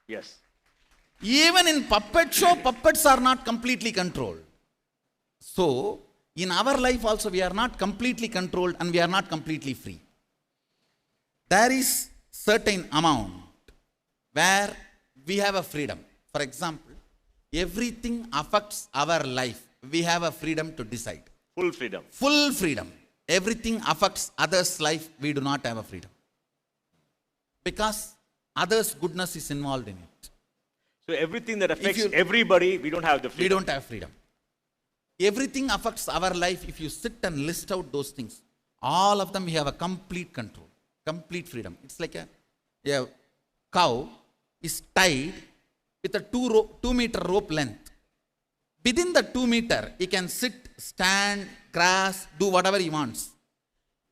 Yes. Even in puppet show, puppets are not completely controlled. So, in our life also, we are not completely controlled and we are not completely free. There is certain amount where we have a freedom. For example, everything affects our life. We have a freedom to decide. Full freedom. Full freedom. Everything affects others' life. We do not have a freedom. Because others' goodness is involved in it. So everything that affects you- everybody, we don't have the We freedom. don't have freedom. Everything affects our life. If you sit and list out those things, all of them we have a complete control, complete freedom. It's like a cow is tied with a 2-meter rope length. Within the 2 meter, he can sit, stand, grass, do whatever he wants.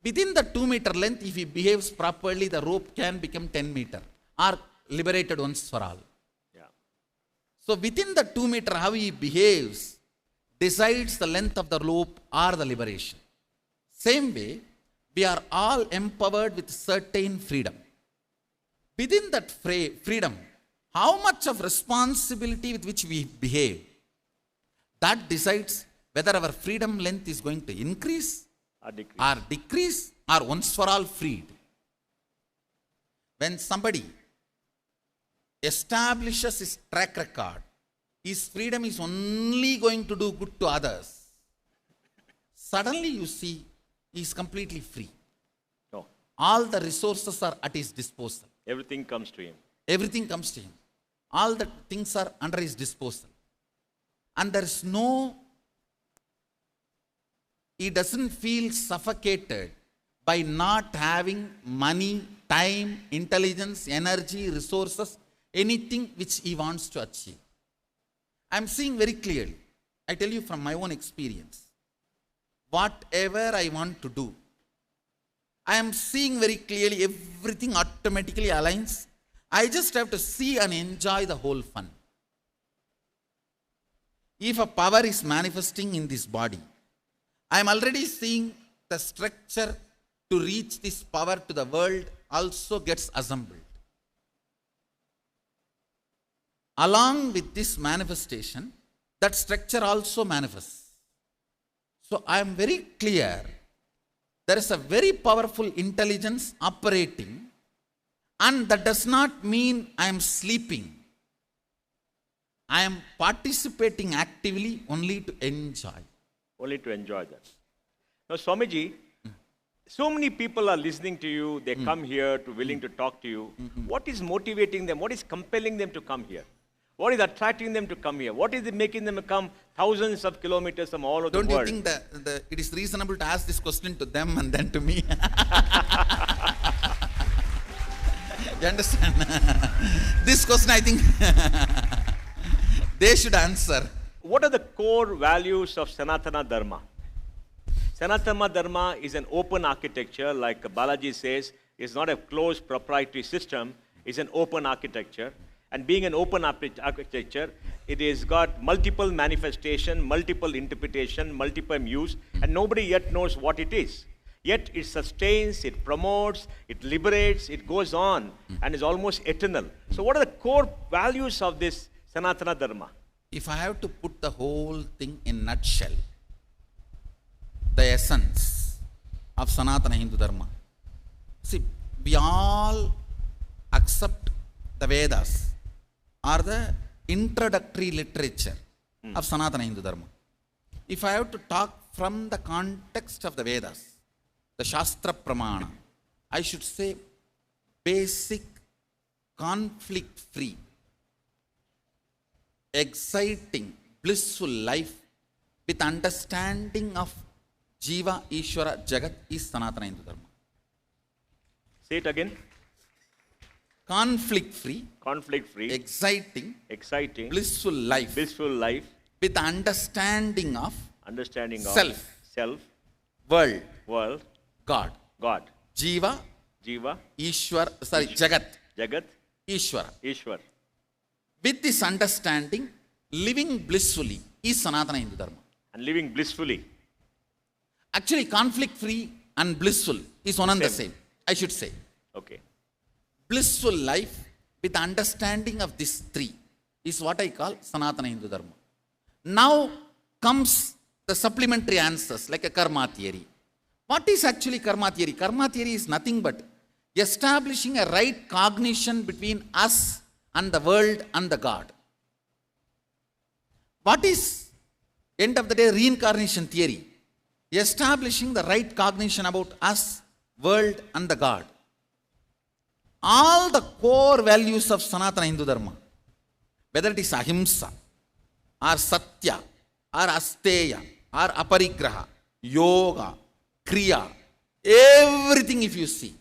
Within the 2-meter length, if he behaves properly, the rope can become 10 meter or liberated once for all. Yeah. So within the 2 meter, how he behaves decides the length of the rope or the liberation. Same way, we are all empowered with certain freedom. Within that freedom, how much of responsibility with which we behave, that decides whether our freedom length is going to increase or decrease or once for all freed. When somebody establishes his track record, his freedom is only going to do good to others. Suddenly you see he is completely free. No. All the resources are at his disposal. Everything comes to him. Everything comes to him. All the things are under his disposal. And there is no, he doesn't feel suffocated by not having money, time, intelligence, energy, resources, anything which he wants to achieve. I am seeing very clearly. I tell you from my own experience. Whatever I want to do, I am seeing very clearly everything automatically aligns. I just have to see and enjoy the whole fun. If a power is manifesting in this body, I am already seeing the structure to reach this power to the world also gets assembled. Along with this manifestation, that structure also manifests. So I am very clear, there is a very powerful intelligence operating, and that does not mean I am sleeping. I am participating actively only to enjoy. Only to enjoy that. Now, Swamiji, so many people are listening to you. They come here to willing to talk to you. What is motivating them? What is compelling them to come here? What is attracting them to come here? What is making them come thousands of kilometers from all over Don't the you world? think that it is reasonable to ask this question to them and then to me? You understand? This question, I think, they should answer. What are the core values of Sanatana Dharma? Sanatana Dharma is an open architecture, like Balaji says. It's not a closed proprietary system. It's an open architecture. And being an open architecture, it has got multiple manifestation, multiple interpretation, multiple use, and nobody yet knows what it is. Yet it sustains, it promotes, it liberates, it goes on, and is almost eternal. So what are the core values of this Sanatana Dharma? If I have to put the whole thing in nutshell, the essence of Sanatana Hindu Dharma. See, we all accept the Vedas or the introductory literature of Sanatana Hindu Dharma. If I have to talk from the context of the Vedas, the Shastra Pramana, I should say basic, conflict-free, exciting, blissful life with understanding of Jiva, Ishvara, Jagat is Sanatana Hindu Dharma. Say it again. conflict-free, conflict-free, exciting, exciting, blissful life blissful life, with understanding of understanding of self, world, world, God. God, Jiva, Jiva, Jagat, Jagat, Ishwara. Ishwar. With this understanding, living blissfully is Sanatana Hindu Dharma. And living blissfully. Actually, conflict-free and blissful is one and the same, I should say. Okay. Blissful life with understanding of these three is what I call Sanatana Hindu Dharma. Now comes the supplementary answers like a karma theory. What is actually karma theory? Karma theory is nothing but establishing a right cognition between us and the world and the God. What is, end of the day, reincarnation theory? Establishing the right cognition about us, world and the God. All the core values of Sanatana Hindu Dharma, whether it is ahimsa, or satya, or asteya, or aparigraha, yoga, kriya, everything if you see,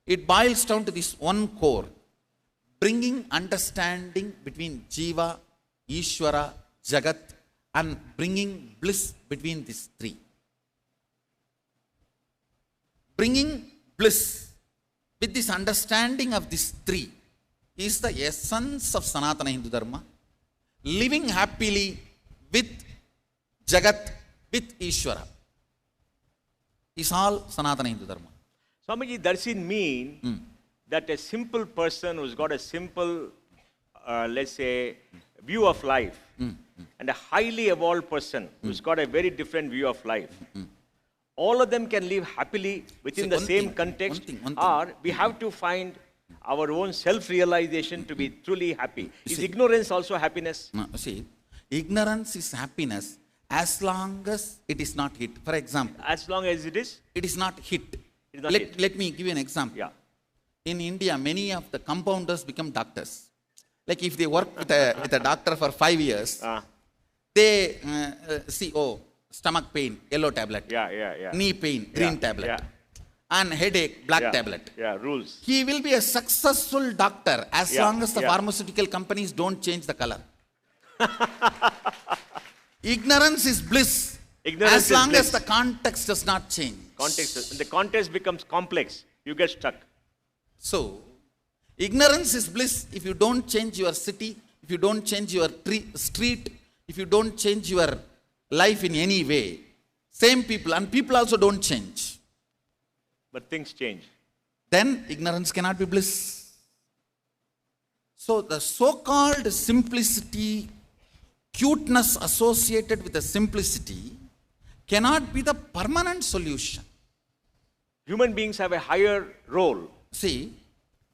it boils down to this one core, bringing understanding between Jiva, Ishwara, Jagat, and bringing bliss between these three. Bringing bliss with this understanding of these three is the essence of Sanatana Hindu Dharma. Living happily with Jagat, with Ishwara is all Sanatana Hindu Dharma. Swamiji, does it mean that a simple person who's got a simple, let's say, view of life, and a highly evolved person who's got a very different view of life, all of them can live happily within the same context, or we have to find our own self-realization to be truly happy? Is ignorance also happiness? No, see, ignorance is happiness as long as it is not hit. For example, As long as it is? it is not hit. It is not hit. Let me give you an example. Yeah. In India, many of the compounders become doctors. Like if they work with a doctor for 5 years, they see, oh, stomach pain, yellow tablet. Yeah. Knee pain, green tablet. Yeah. And headache, black tablet. Yeah, rules. He will be a successful doctor as long as the yeah. pharmaceutical companies don't change the color. Ignorance is bliss. Ignorance as is long bliss. as the context does not change. When the context becomes complex, you get stuck. So, ignorance is bliss if you don't change your city, if you don't change your street, if you don't change your life in any way. Same people, and people also don't change. But things change. Then ignorance cannot be bliss. So the so-called simplicity, cuteness associated with the simplicity cannot be the permanent solution. Human beings have a higher role. See,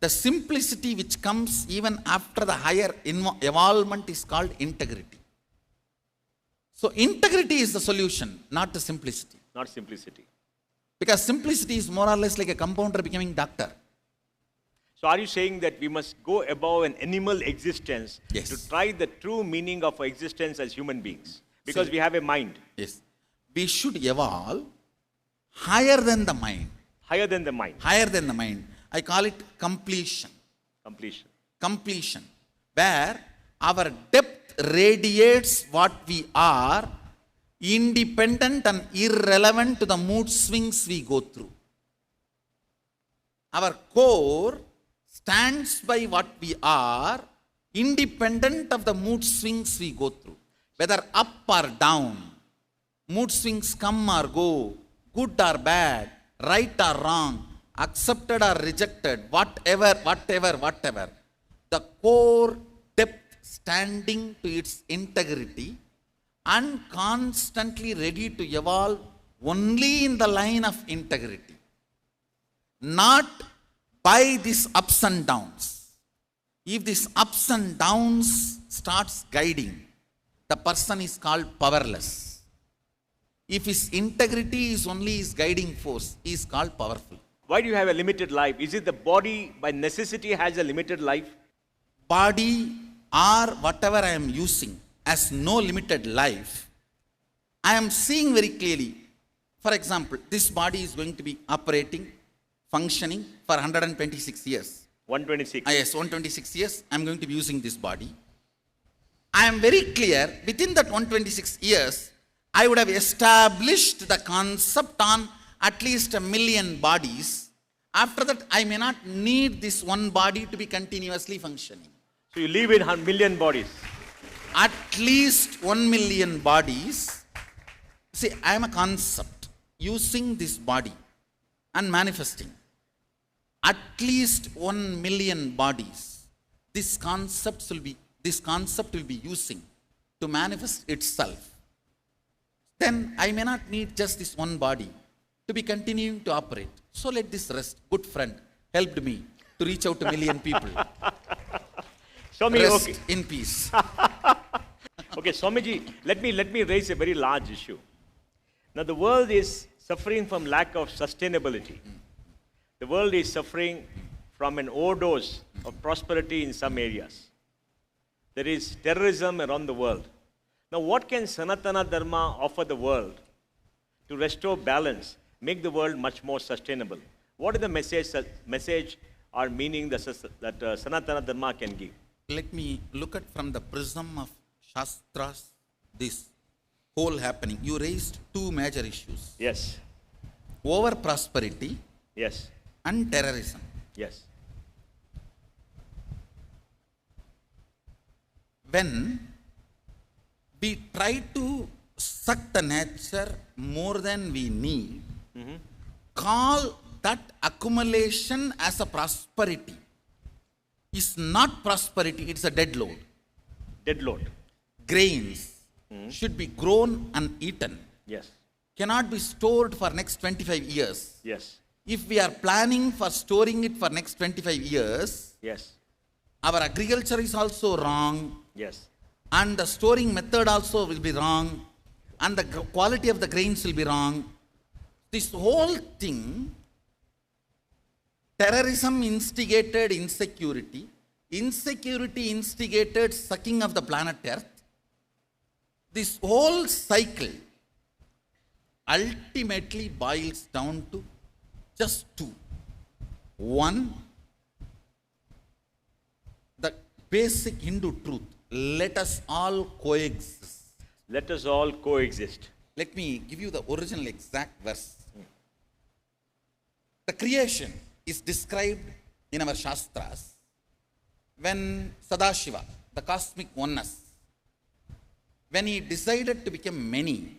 the simplicity which comes even after the higher evolvement is called integrity. So integrity is the solution, not the simplicity. Not simplicity. Because simplicity is more or less like a compounder becoming doctor. So are you saying that we must go above an animal existence Yes. to try the true meaning of our existence as human beings? Because See. we have a mind. Yes. We should evolve higher than the mind. Higher than the mind. Higher than the mind. I call it completion. Completion. Completion. Where our depth radiates what we are, independent and irrelevant to the mood swings we go through. Our core stands by what we are, independent of the mood swings we go through. Whether up or down, mood swings come or go, good or bad, right or wrong, accepted or rejected, whatever. The core depth standing to its integrity and constantly ready to evolve only in the line of integrity. Not by these ups and downs. If these ups and downs starts guiding, the person is called powerless. If his integrity is only his guiding force, he is called powerful. Why do you have a limited life? Is it the body by necessity has a limited life? Body or whatever I am using has no limited life. I am seeing very clearly. For example, this body is going to be operating, functioning for 126 years. 126. Yes, 126 years, I'm going to be using this body. I am very clear, within that 126 years, I would have established the concept on at least 1 million bodies. After that, I may not need this one body to be continuously functioning. So you live in 1 million bodies. At least 1 million bodies. See, I am a concept using this body and manifesting. At least 1 million bodies. This concept will be using to manifest itself. Then I may not need just this one body to be continuing to operate. So let this rest. Good friend helped me to reach out to 1 million people. Swami, Rest okay. in peace. Okay, Swamiji, let me raise a very large issue. Now the world is suffering from lack of sustainability. The world is suffering from an overdose of prosperity in some areas. There is terrorism around the world. Now what can Sanatana Dharma offer the world to restore balance, make the world much more sustainable? What is the message or meaning that Sanatana Dharma can give? Let me look at from the prism of Shastras this whole happening. You raised two major issues. Yes. Over prosperity Yes. and terrorism. Yes. When we try to suck the nature more than we need, call that accumulation as a prosperity. Is not prosperity, it's a dead load. Dead load. Grains should be grown and eaten. Yes. Cannot be stored for next 25 years. Yes. If we are planning for storing it for next 25 years, Yes. our agriculture is also wrong, Yes. and the storing method also will be wrong, and the quality of the grains will be wrong. This whole thing, terrorism instigated insecurity, insecurity instigated sucking of the planet Earth. This whole cycle ultimately boils down to just two. One, the basic Hindu truth, let us all coexist. Let us all coexist. Let me give you the original exact verse. The creation is described in our Shastras when Sadashiva, the cosmic oneness, when he decided to become many,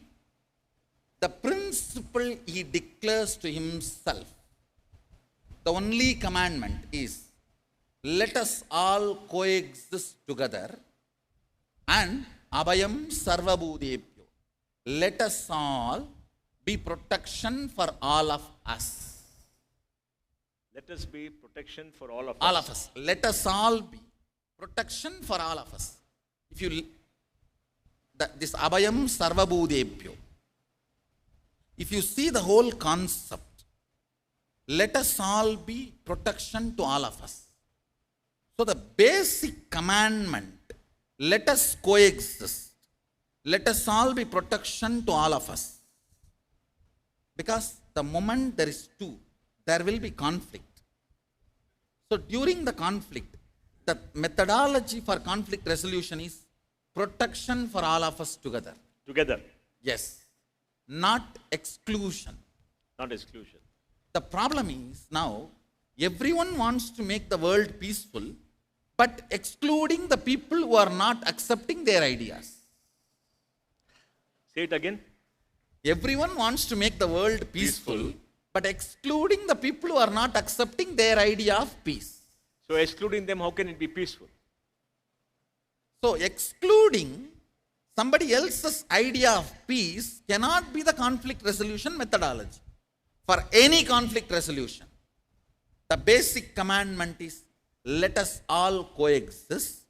the principle he declares to himself, the only commandment is, let us all coexist together and abhayam sarvabhudebhyo. Let us all be protection for all of us. Let us be protection for all of us. All of us. Let us all be protection for all of us. If you this abhayam sarvabhudebhyo, if you see the whole concept, let us all be protection to all of us. So the basic commandment, let us coexist. Let us all be protection to all of us. Because the moment there is two, there will be conflict. So during the conflict, the methodology for conflict resolution is protection for all of us together. Together. Yes. Not exclusion. Not exclusion. The problem is now, everyone wants to make the world peaceful, but excluding the people who are not accepting their ideas. Say it again. Everyone wants to make the world peaceful, but excluding the people who are not accepting their idea of peace. So excluding them, how can it be peaceful? So excluding somebody else's idea of peace cannot be the conflict resolution methodology. For any conflict resolution, the basic commandment is, let us all coexist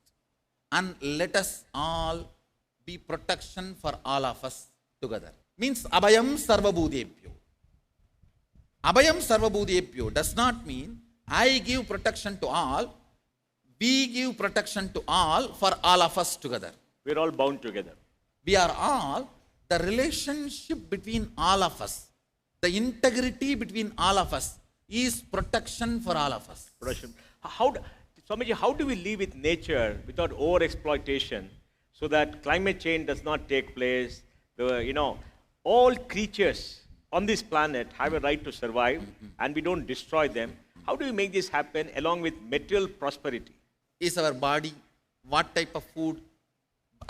and let us all be protection for all of us together. Means abhayam sarvabhudebhyo. Abhayam sarvabhudebhyo does not mean I give protection to all, we give protection to all for all of us together. We're all bound together. We are all, the relationship between all of us, the integrity between all of us is protection for all of us. Protection. Swamiji, how do we live with nature without over-exploitation so that climate change does not take place? All creatures on this planet have a right to survive and we don't destroy them. How do we make this happen along with material prosperity? Is our body what type of food?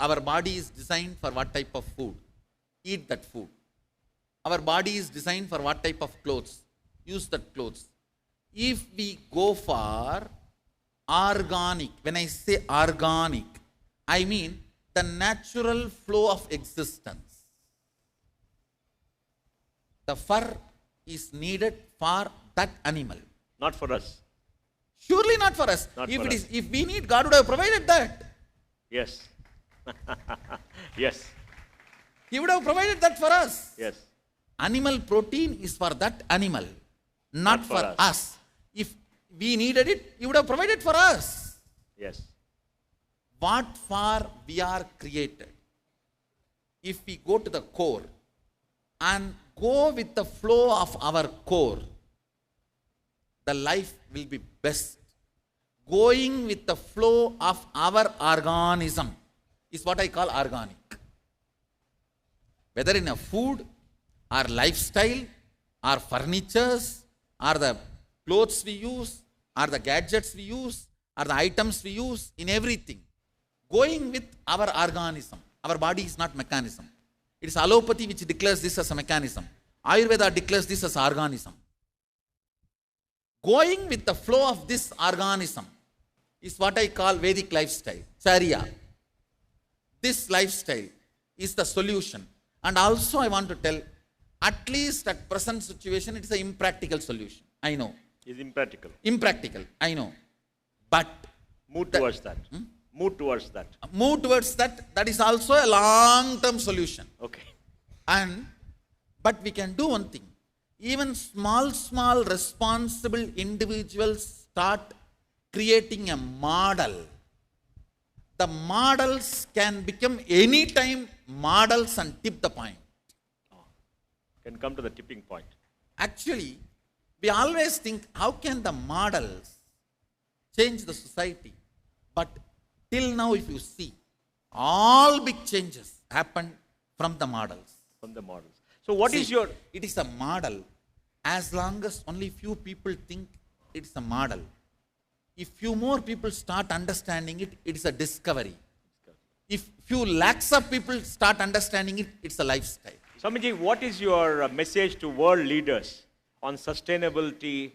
Our body is designed for what type of food? Eat that food. Our body is designed for what type of clothes? Use that clothes. If we go for organic, when I say organic, I mean the natural flow of existence. The fur is needed for that animal. Not for us. Surely not for us. If we need, God would have provided that. Yes. Yes. He would have provided that for us. Yes. Animal protein is for that animal, not for us. If we needed it, He would have provided for us. Yes. What for we are created. If we go to the core and go with the flow of our core, the life will be best. Going with the flow of our organism is what I call organic. Whether in a food, or lifestyle, or furnitures, or the clothes we use, or the gadgets we use, or the items we use, in everything. Going with our organism. Our body is not mechanism. It is allopathy which declares this as a mechanism. Ayurveda declares this as organism. Going with the flow of this organism is what I call Vedic lifestyle, Charya. This lifestyle is the solution. And also I want to tell, at least at present situation, it is an impractical solution. I know. It's impractical. Impractical, I know. But move towards that. Move towards that. Move towards that. That is also a long-term solution. Okay. But we can do one thing. Even small responsible individuals start creating a model. The models can become anytime models and tip the point. Can come to the tipping point. Actually, we always think, how can the models change the society? But till now, if you see, all big changes happen from the models. From the models. So what is your... It is a model. As long as only few people think it's a model. If few more people start understanding it, it is a discovery. If few lakhs of people start understanding it, it's a lifestyle. Swamiji, what is your message to world leaders on sustainability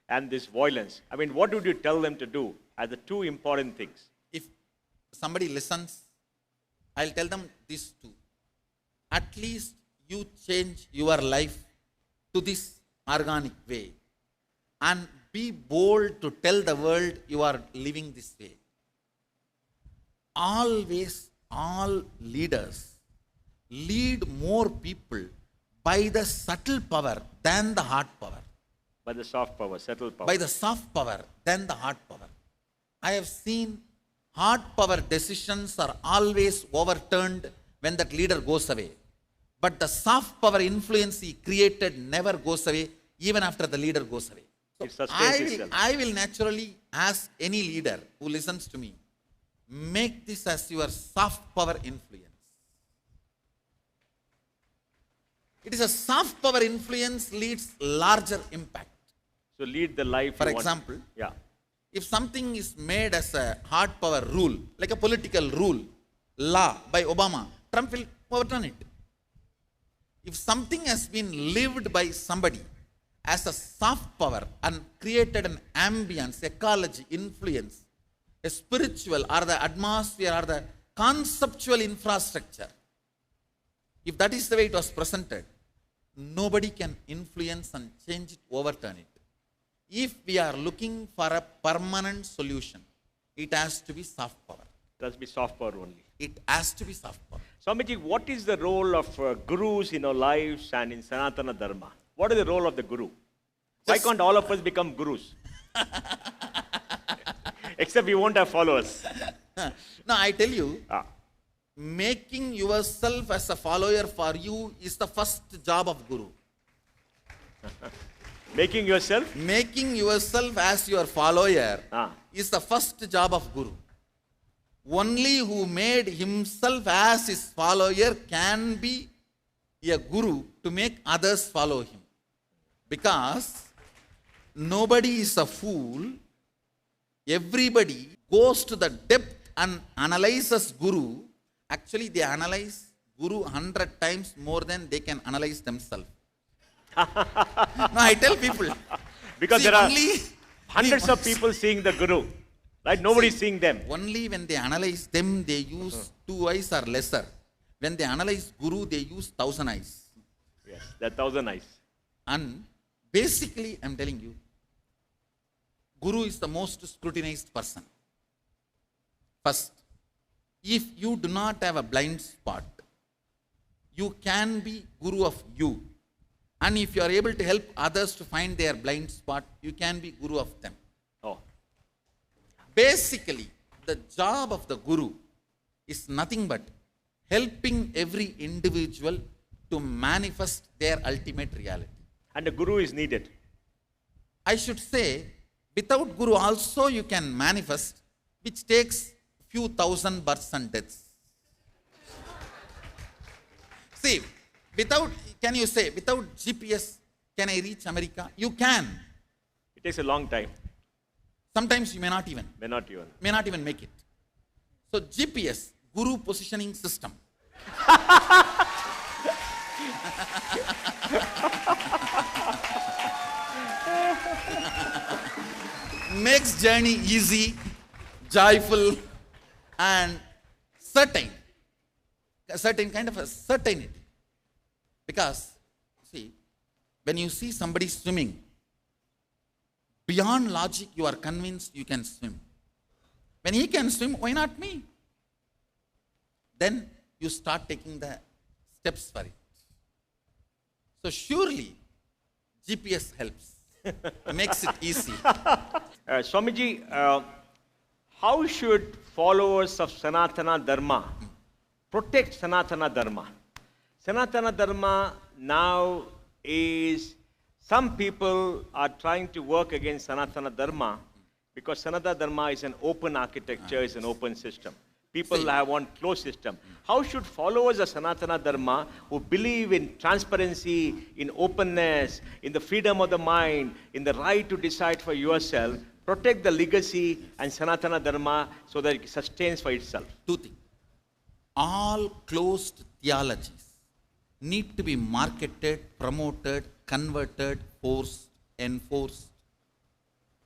and this violence? I mean, what would you tell them to do as the two important things? If somebody listens, I'll tell them these two. At least you change your life to this organic way and be bold to tell the world you are living this way. Always, all leaders lead more people by the subtle power than the hard power. By the soft power, subtle power. By the soft power than the hard power. I have seen hard power decisions are always overturned when that leader goes away. But the soft power influence he created never goes away even after the leader goes away. So I will naturally ask any leader who listens to me, make this as your soft power influence. It is a soft power influence leads larger impact. So lead the life. For example, if something is made as a hard power rule, like a political rule, law by Obama, Trump will overturn it. If something has been lived by somebody as a soft power and created an ambience, ecology, influence, a spiritual or the atmosphere or the conceptual infrastructure, if that is the way it was presented, nobody can influence and change it, overturn it. If we are looking for a permanent solution, it has to be soft power. It has to be soft power only. It has to be soft power. Swamiji, what is the role of gurus in our lives and in Sanatana Dharma? What is the role of the guru? Why can't all of us become gurus? Except we won't have followers. No, I tell you, making yourself as a follower for you is the first job of guru. Making yourself? Making yourself as your follower Ah. is the first job of Guru. Only who made himself as his follower can be a Guru to make others follow him. Because nobody is a fool. Everybody goes to the depth and analyzes Guru. Actually, they analyze Guru 100 times more than they can analyze themselves. No, I tell people. Because see, there are only hundreds of people seeing the Guru. Right? Nobody is seeing them. Only when they analyze them, they use 2 eyes or lesser. When they analyze Guru, they use 1,000 eyes. Yes, there are 1,000 eyes. And basically, I'm telling you, Guru is the most scrutinized person. First, if you do not have a blind spot, you can be Guru of you. And if you are able to help others to find their blind spot, you can be Guru of them. Oh, Basically, the job of the Guru is nothing but helping every individual to manifest their ultimate reality. and the Guru is needed. I should say, without Guru also you can manifest, which takes few thousand births and deaths. See, can you say, without GPS, can I reach America? You can. It takes a long time. Sometimes you may not even make it. So GPS, Guru Positioning System. Makes journey easy, joyful, and certain. A certain kind of a certainty. Because, see, when you see somebody swimming, beyond logic, you are convinced you can swim. When he can swim, why not me? Then you start taking the steps for it. So surely, GPS helps. Makes it easy. Swamiji, how should followers of Sanatana Dharma protect Sanatana Dharma? Sanatana Dharma now is, some people are trying to work against Sanatana Dharma because Sanatana Dharma is an open architecture, it's an open system. People have one closed system. How should followers of Sanatana Dharma who believe in transparency, in openness, in the freedom of the mind, in the right to decide for yourself, protect the legacy and Sanatana Dharma so that it sustains for itself? Two things. All closed theologies need to be marketed, promoted, converted, forced, enforced.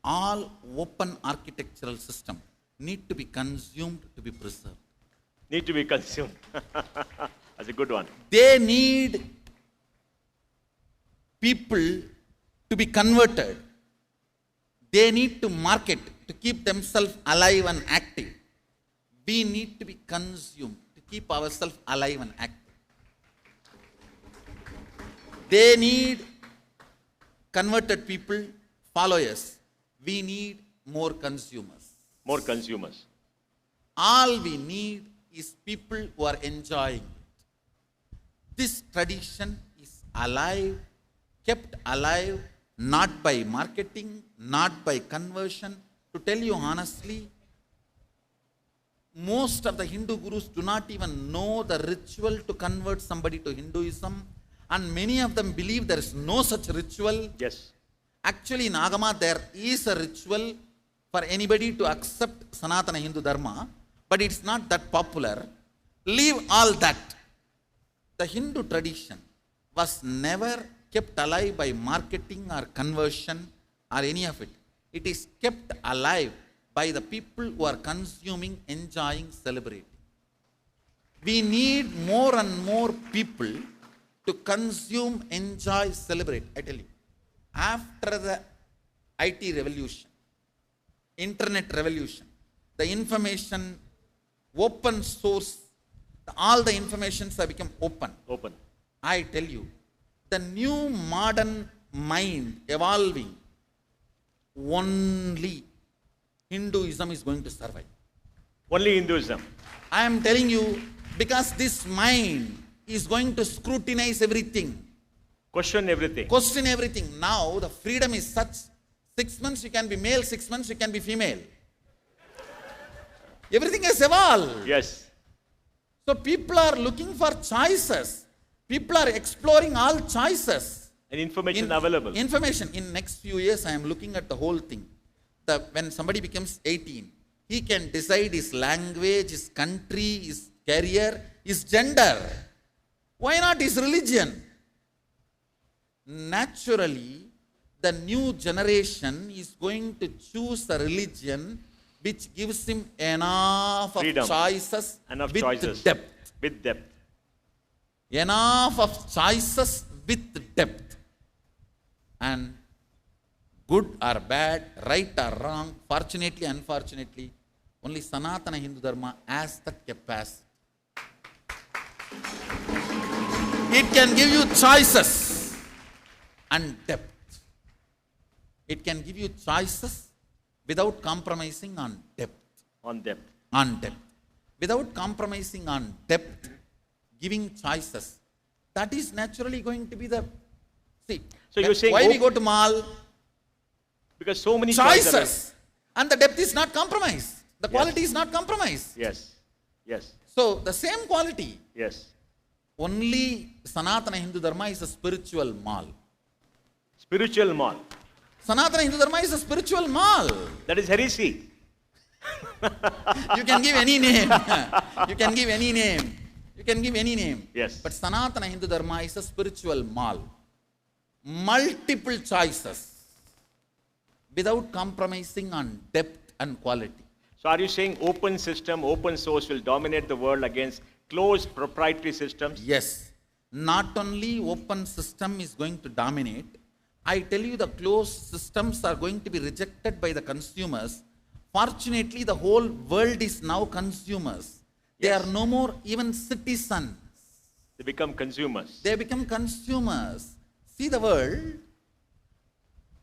All open architectural system need to be consumed to be preserved. Need to be consumed. That's a good one. They need people to be converted. They need to market to keep themselves alive and active. We need to be consumed to keep ourselves alive and active. They need converted people, followers. We need more consumers. More consumers. All we need is people who are enjoying it. This tradition is alive, kept alive, not by marketing, not by conversion. To tell you honestly, most of the Hindu gurus do not even know the ritual to convert somebody to Hinduism, and many of them believe there is no such ritual. Yes. Actually, in Agama, there is a ritual for anybody to accept Sanatana Hindu Dharma, but it's not that popular. Leave all that. The Hindu tradition was never kept alive by marketing or conversion or any of it. It is kept alive by the people who are consuming, enjoying, celebrating. We need more and more people to consume, enjoy, celebrate. I tell you, after the IT revolution, internet revolution, the information, open source, all the informations have become open. Open. I tell you, the new modern mind evolving, only Hinduism is going to survive. Only Hinduism. I am telling you, because this mind is going to scrutinize everything. Question everything. Question everything. Now the freedom is such, 6 months you can be male, 6 months you can be female. Everything has evolved. Yes. So people are looking for choices. People are exploring all choices. And information available. Information. In next few years, I am looking at the whole thing. When somebody becomes 18, he can decide his language, his country, his career, his gender. Why not his religion? Naturally, the new generation is going to choose a religion which gives him enough Freedom. of choices Enough with choices. depth. With depth. Enough of choices with depth. And good or bad, right or wrong, fortunately, unfortunately, only Sanatana Hindu Dharma has that capacity. It can give you choices and depth. It can give you choices without compromising on depth. On depth. On depth. Without compromising on depth, giving choices. That is naturally going to be the... See, So you're saying why we go to mall? Because so many choices. Choices. And the depth is not compromised. The Yes. quality is not compromised. Yes. Yes. So the same quality. Yes. Only Sanatana Hindu Dharma is a spiritual mall. Spiritual mall. Sanatana Hindu Dharma is a spiritual mall. That is heresy. You can give any name. You can give any name. You can give any name. Yes. But Sanatana Hindu Dharma is a spiritual mall. Multiple choices without compromising on depth and quality. So are you saying open system, open source will dominate the world against closed proprietary systems? Yes. Not only open system is going to dominate, I tell you the closed systems are going to be rejected by the consumers. Fortunately, the whole world is now consumers. They Yes. are no more even citizens. They become consumers. They become consumers. See the world,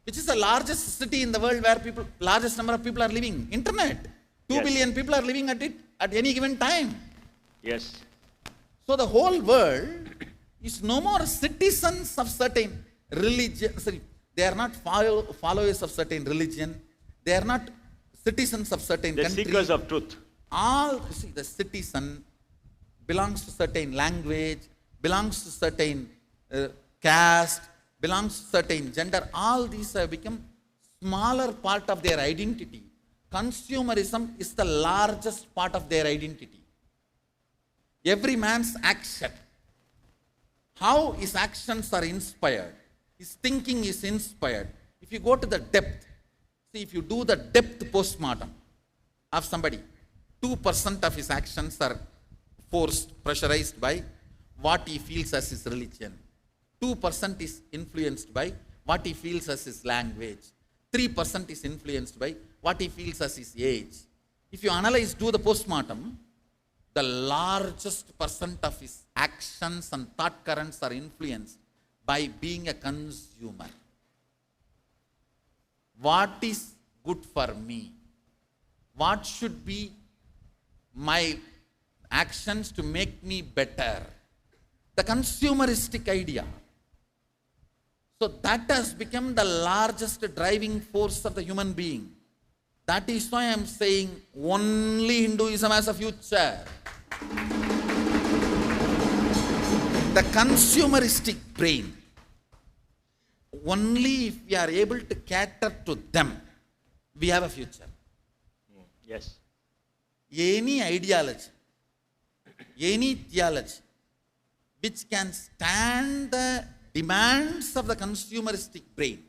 which is the largest city in the world where largest number of people are living. Internet. 2 Yes. billion people are living at it at any given time. Yes. So the whole world is no more citizens of certain religion. Sorry, they are not followers of certain religion. They are not citizens of certain The country. seekers of truth. All, see, the citizen belongs to certain language, belongs to certain caste, belongs to certain gender. All these have become smaller part of their identity. Consumerism is the largest part of their identity. Every man's action, how his actions are inspired, his thinking is inspired. If you go to the depth, see, if you do the depth postmortem of somebody, 2% of his actions are forced, pressurized by what he feels as his religion. 2% is influenced by what he feels as his language. 3% is influenced by what he feels as his age. If you analyze, do the postmortem, the largest percent of his actions and thought currents are influenced by being a consumer. What is good for me? What should be my actions to make me better? The consumeristic idea. So that has become the largest driving force of the human being. That is why I am saying only Hinduism has a future. The consumeristic brain, only if we are able to cater to them, we have a future. Yes. Any ideology, any theology, which can stand the demands of the consumeristic brain,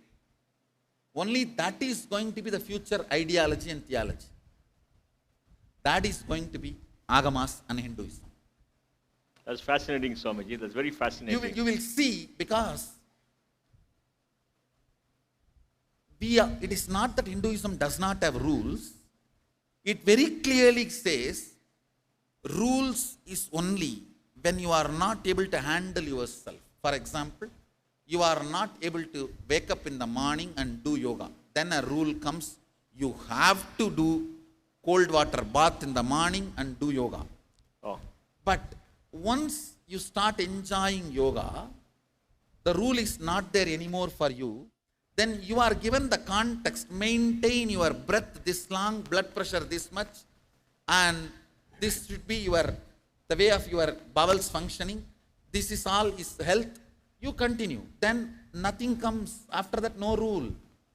only that is going to be the future ideology and theology. That is going to be Agamas and Hinduism. That's fascinating, Swamiji. That's very fascinating. You will see, because it is not that Hinduism does not have rules. It very clearly says rules is only when you are not able to handle yourself. For example, you are not able to wake up in the morning and do yoga. Then a rule comes, you have to do cold water bath in the morning and do yoga. Oh. But once you start enjoying yoga, the rule is not there anymore for you, then you are given the context, maintain your breath this long, blood pressure this much, and this should be the way of your bowels functioning. This is all is health. You continue. Then nothing comes. After that, no rule.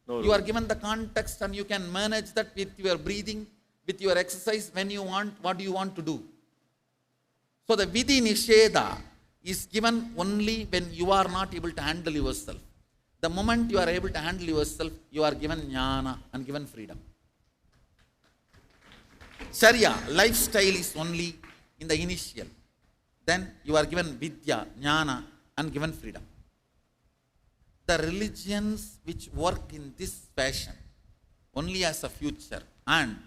No You rule. are given the context and you can manage that with your breathing, with your exercise when you want, what do you want to do. So the Vidhi Nisheda is given only when you are not able to handle yourself. The moment you are able to handle yourself, you are given jnana and given freedom. Charya, lifestyle is only in the initial. Then you are given vidya, jnana and given freedom. The religions which work in this fashion only as a future, and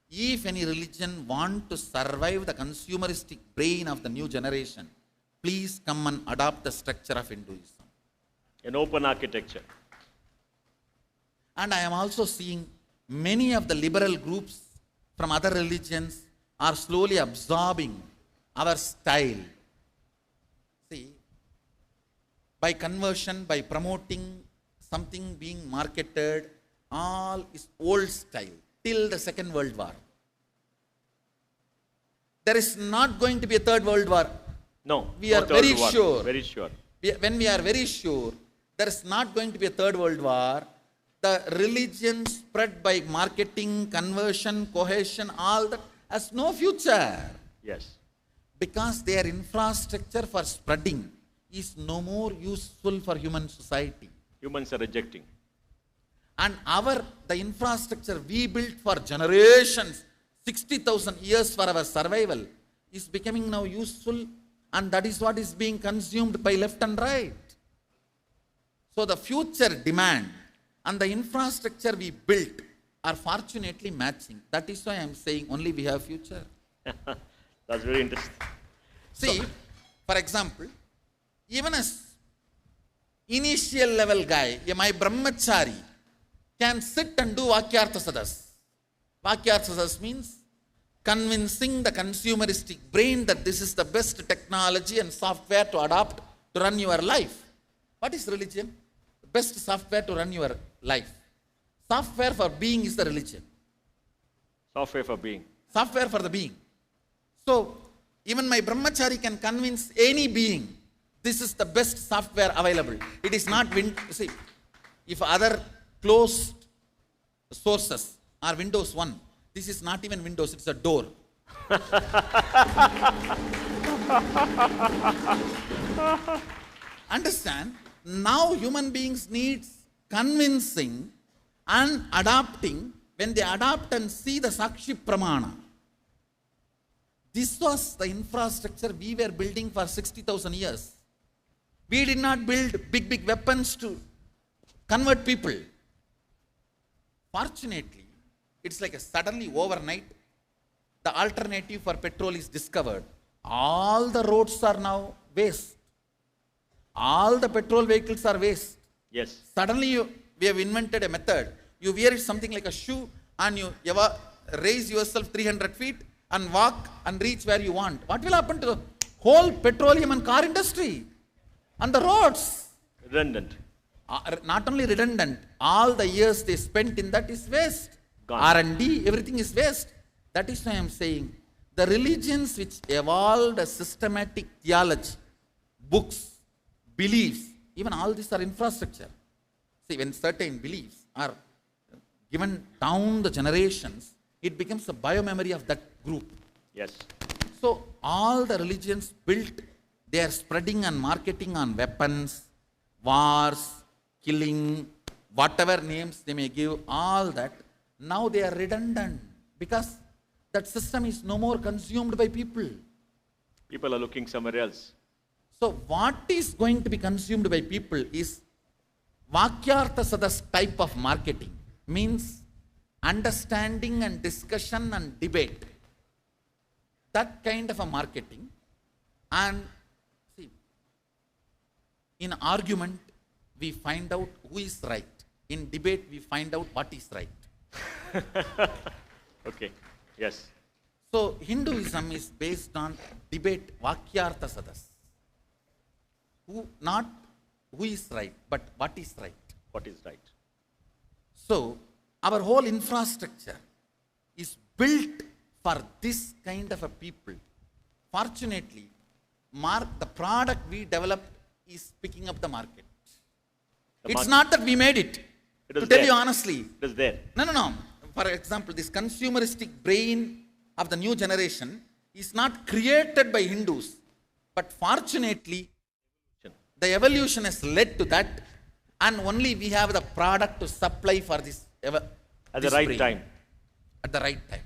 if any religion want to survive the consumeristic brain of the new generation, please come and adopt the structure of Hinduism. An open architecture. And I am also seeing many of the liberal groups from other religions are slowly absorbing our style. See, by conversion, by promoting something being marketed, all is old style till the Second World War. There is not going to be a Third World War. No. We no are third very war. sure. Very sure. When we are very sure there is not going to be a Third World War, the religion spread by marketing, conversion, cohesion, all that has no future. Yes. Because their infrastructure for spreading is no more useful for human society. Humans are rejecting. And the infrastructure we built for generations, 60,000 years for our survival, is becoming now useful, and that is what is being consumed by left and right. So the future demand and the infrastructure we built are fortunately matching. That is why I am saying only we have future. That's very interesting. See, for example, even as initial level guy, my brahmachari can sit and do Vakyartha Sadas. Vakyartha Sadas means convincing the consumeristic brain that this is the best technology and software to adopt to run your life. What is religion? The best software to run your life. Software for being is the religion. Software for being. Software for the being. So, even my brahmachari can convince any being this is the best software available. It is not, see, if other closed sources are Windows 1, this is not even Windows, it's a door. Understand? Now human beings need convincing and adapting. When they adapt and see the Sakshi Pramana, this was the infrastructure we were building for 60,000 years. We did not build big weapons to convert people. Fortunately, it's like suddenly overnight, the alternative for petrol is discovered. All the roads are now waste. All the petrol vehicles are waste. Yes. Suddenly we have invented a method. You wear it something like a shoe and you raise yourself 300 feet and walk and reach where you want. What will happen to the whole petroleum and car industry? And the roads? Redundant. Not only redundant, all the years they spent in that is waste. Gone. R&D, everything is waste. That is why I am saying, the religions which evolved a systematic theology, books, beliefs, even all these are infrastructure. See, when certain beliefs are given down the generations, it becomes a biomemory of that group. Yes. So all the religions built, they are spreading and marketing on weapons, wars, killing, whatever names they may give, all that. Now they are redundant because that system is no more consumed by people. People are looking somewhere else. So what is going to be consumed by people is Vakyartha Sadas type of marketing, means understanding and discussion and debate. That kind of a marketing. And see, in argument, we find out who is right. In debate, we find out what is right. Okay. Yes. So Hinduism is based on debate, Vakyartha Sadas. Who not who is right, but what is right. What is right? So, our whole infrastructure is built for this kind of a people. Fortunately, the product we developed is picking up the market. It's not that we made it. To tell you honestly. It is there. No. For example, this consumeristic brain of the new generation is not created by Hindus. But fortunately, the evolution has led to that, and only we have the product to supply for this. At the right time. At the right time.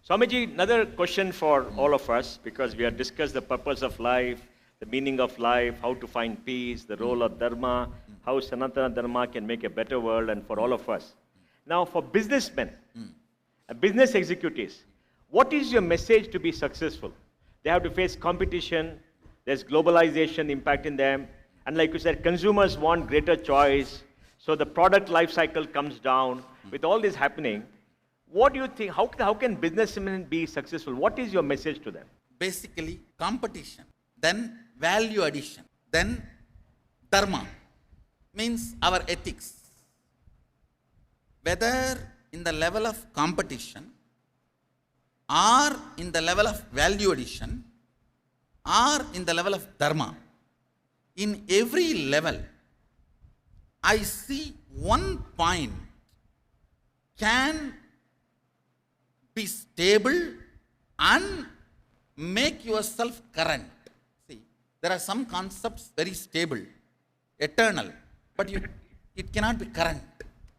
Swamiji, another question for all of us, because we have discussed the purpose of life, the meaning of life, how to find peace, the role of Dharma, how Sanatana Dharma can make a better world, and for all of us. Now, for businessmen, business executives, what is your message to be successful? They have to face competition, there's globalization impacting them, and like you said, consumers want greater choice, so the product life cycle comes down. With all this happening, what do you think, how can businessmen be successful? What is your message to them? Basically, competition, then value addition, then Dharma, means our ethics. Whether in the level of competition, or in the level of value addition, or in the level of Dharma, in every level, I see one point can be stable and make yourself current. See, there are some concepts very stable, eternal, but it cannot be current.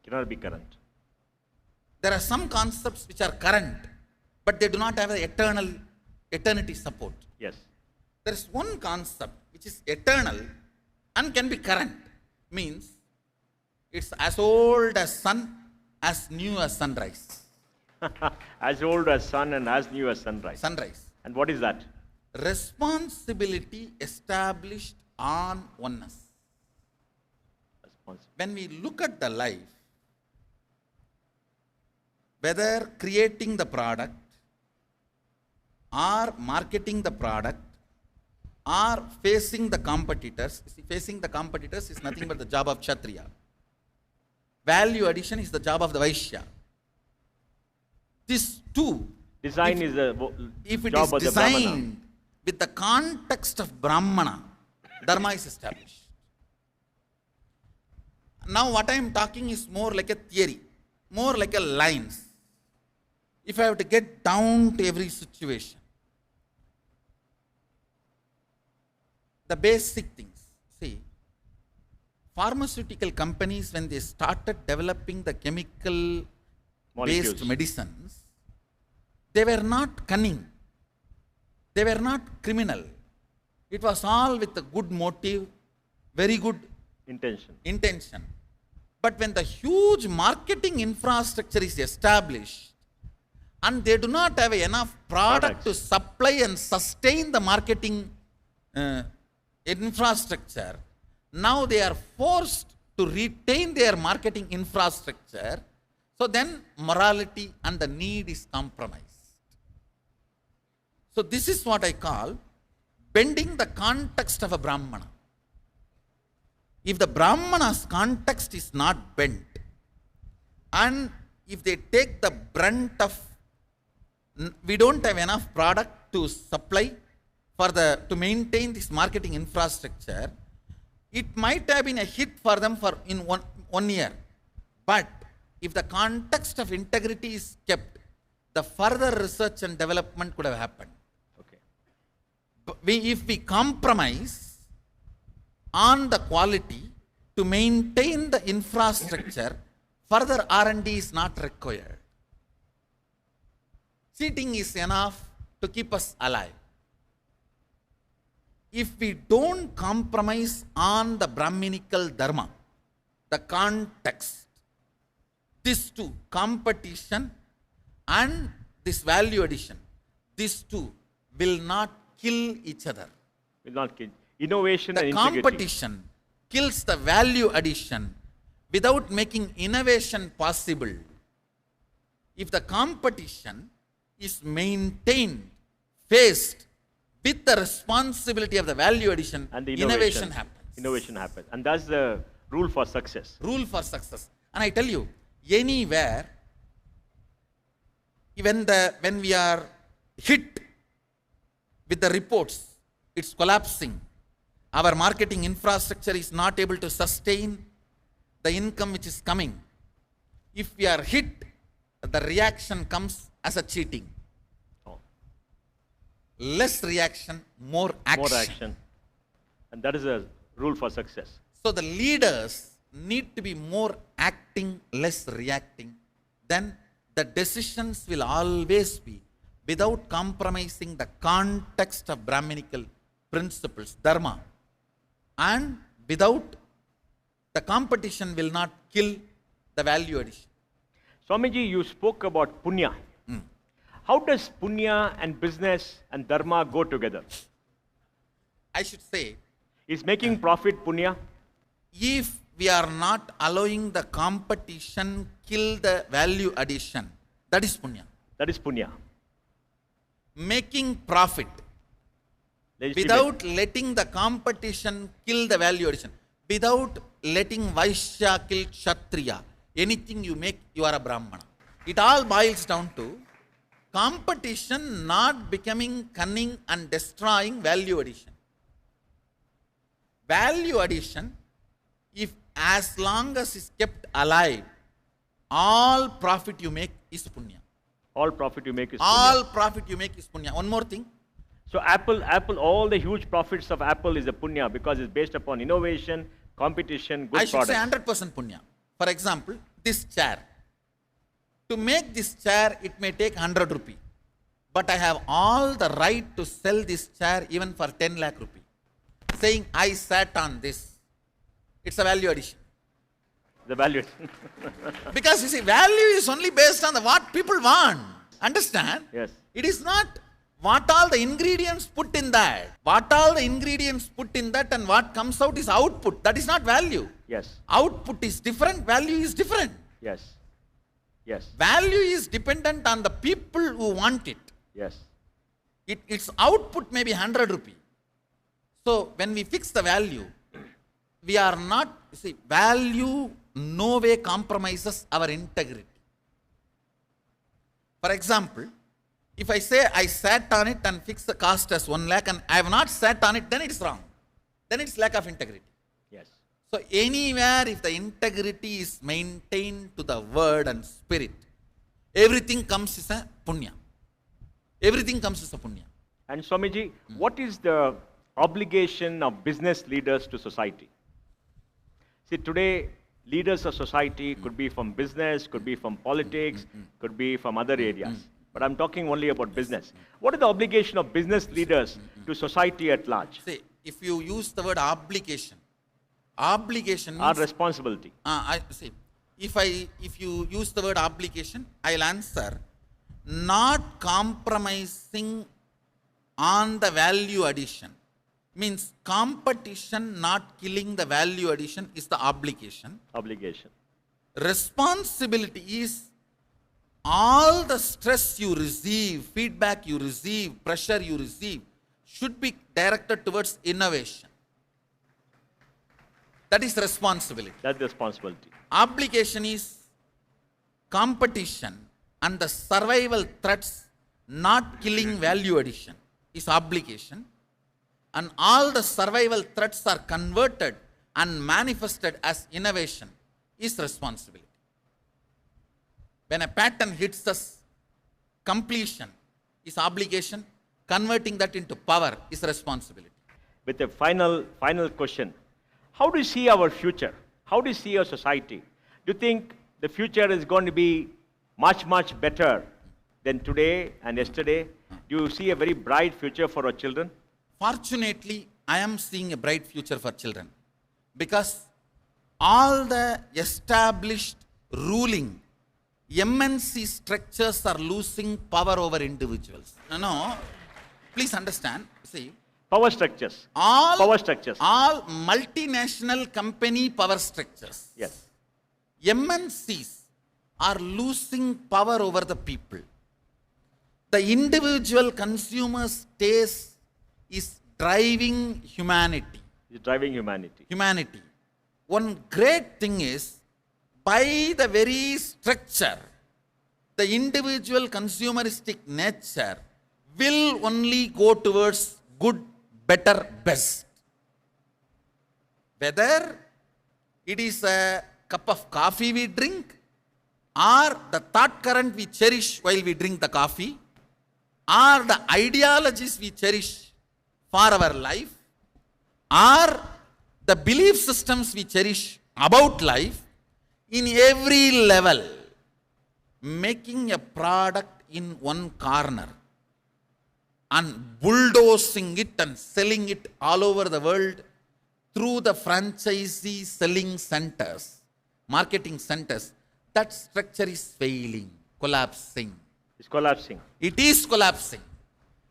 Cannot be current. There are some concepts which are current, but they do not have the eternity support. Yes. There is one concept which is eternal and can be current. Means it's as old as sun, as new as sunrise. As old as sun and as new as sunrise. Sunrise. And what is that? Responsibility established on oneness. When we look at the life, whether creating the product or marketing the product or facing the competitors, see, facing the competitors is nothing but the job of Kshatriya. Value addition is the job of the Vaishya. These two, Design is the if it job is of the Brahmana. designed with the context of Brahmana, Dharma is established. Now what I am talking is more like a theory, more like a lines. If I have to get down to every situation, the basic things. See, pharmaceutical companies, when they started developing the chemical-based Molecules. medicines, they were not cunning. They were not criminal. It was all with a good motive, very good intention. But when the huge marketing infrastructure is established, and they do not have enough product to supply and sustain the marketing infrastructure, now they are forced to retain their marketing infrastructure. So then morality and the need is compromised. So this is what I call bending the context of a Brahmana. If the Brahmana's context is not bent, and if they take the brunt of, we don't have enough product to supply to maintain this marketing infrastructure, it might have been a hit for them in one year. But if the context of integrity is kept, the further research and development could have happened. Okay. If we compromise on the quality to maintain the infrastructure, further R&D is not required. Seating is enough to keep us alive. If we don't compromise on the Brahminical Dharma, the context, these two, competition and this value addition, these two will not kill each other. Will not kill. Innovation and The integrity. competition kills the value addition without making innovation possible. If the competition is maintained, faced with the responsibility of the value addition, And the innovation happens. Innovation happens. And that's the rule for success. Rule for success. And I tell you, anywhere, when we are hit with the reports, it's collapsing. Our marketing infrastructure is not able to sustain the income which is coming. If we are hit, the reaction comes as a cheating. Oh. Less reaction, more action. More action. And that is a rule for success. So the leaders need to be more acting, less reacting. Then the decisions will always be without compromising the context of Brahminical principles, dharma. And without, the competition will not kill the value addition. Swamiji, you spoke about punya. How does punya and business and dharma go together? I should say, Is making profit punya? if we are not allowing the competition kill the value addition, that is punya. That is punya. Making profit Legitimate. without letting the competition kill the value addition, without letting Vaishya kill Kshatriya, anything you make, you are a Brahmana. It all boils down to competition not becoming cunning and destroying value addition. Value addition, if as long as is kept alive, all profit you make is punya. All profit you make is All punya. profit you make is punya. One more thing. So Apple, all the huge profits of Apple is a punya because it's based upon innovation, competition, good I should products. say 100% punya. For example, this chair. To make this chair, it may take 100 rupee. But I have all the right to sell this chair even for 10 lakh rupee. Saying, I sat on this. It's a value addition. The value. Because you see, value is only based on what people want. Understand? Yes. It is not what all the ingredients put in that. What all the ingredients put in that and what comes out is output. That is not value. Yes. Output is different, value is different. Yes. Yes. Value is dependent on the people who want it. Yes. Its output may be 100 rupee. So when we fix the value, we are not, see, value no way compromises our integrity. For example, if I say I sat on it and fixed the cost as 1 lakh and I have not sat on it, then it's wrong. Then it's lack of integrity. Yes. So anywhere if the integrity is maintained to the word and spirit, everything comes as a punya. Everything comes as a punya. And Swamiji, what is the obligation of business leaders to society? See, today, leaders of society could be from business, could be from politics, could be from other areas. But I'm talking only about business. What is the obligation of business leaders to society at large? See, if you use the word obligation means... Our responsibility. See, if you use the word obligation, I'll answer, not compromising on the value addition. Means competition not killing the value addition is the obligation. Obligation. Responsibility is all the stress you receive, feedback you receive, pressure you receive should be directed towards innovation. That is responsibility. That's the responsibility. Obligation is competition and the survival threats not killing value addition is obligation. And all the survival threats are converted and manifested as innovation is responsibility. When a pattern hits us, completion is obligation, converting that into power is responsibility. With a final question, how do you see our future? How do you see our society? Do you think the future is going to be much, much better than today and yesterday? Do you see a very bright future for our children? Fortunately, I am seeing a bright future for children because all the established ruling MNC structures are losing power over individuals. No, please understand. See, Power structures. all multinational company power structures. Yes. MNCs are losing power over the people. The individual consumer's taste is driving humanity. It's driving humanity. Humanity. One great thing is, by the very structure, the individual consumeristic nature will only go towards good, better, best. Whether it is a cup of coffee we drink, or the thought current we cherish while we drink the coffee, or the ideologies we cherish for our life, or the belief systems we cherish about life, in every level, making a product in one corner and bulldozing it and selling it all over the world through the franchisee selling centers, marketing centers, that structure is failing, collapsing. It's collapsing. It is collapsing.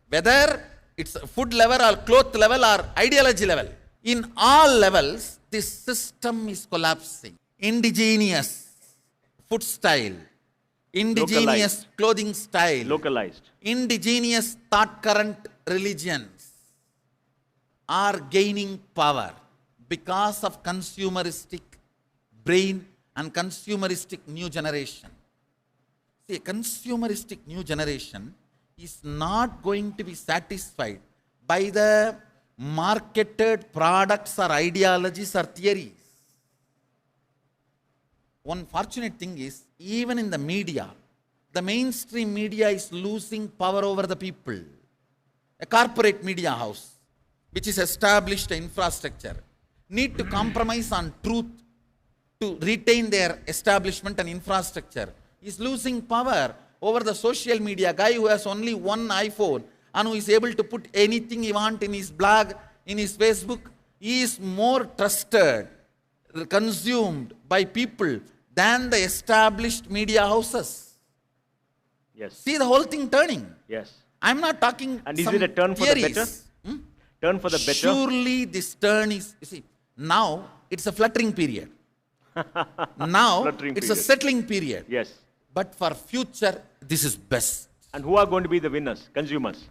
Whether it's food level or cloth level or ideology level, in all levels, this system is collapsing. Indigenous food style, indigenous clothing style, Localized. indigenous thought current religions are gaining power because of consumeristic brain and consumeristic new generation. See, a consumeristic new generation is not going to be satisfied by the marketed products or ideologies or theories. One fortunate thing is, even in the media, the mainstream media is losing power over the people. A corporate media house, which is established infrastructure, need to compromise on truth to retain their establishment and infrastructure, is losing power over the social media guy who has only one iPhone and who is able to put anything he wants in his blog, in his Facebook. He is more trusted, consumed by people than the established media houses. Yes. See the whole thing turning. Yes. I'm not talking And is some it a turn for theories. the better? Turn for the better? Surely this turn is, you see, now it's a fluttering period. Now Fluttering it's a period. settling period. Yes. But for future, this is best. And who are going to be the winners? Consumers.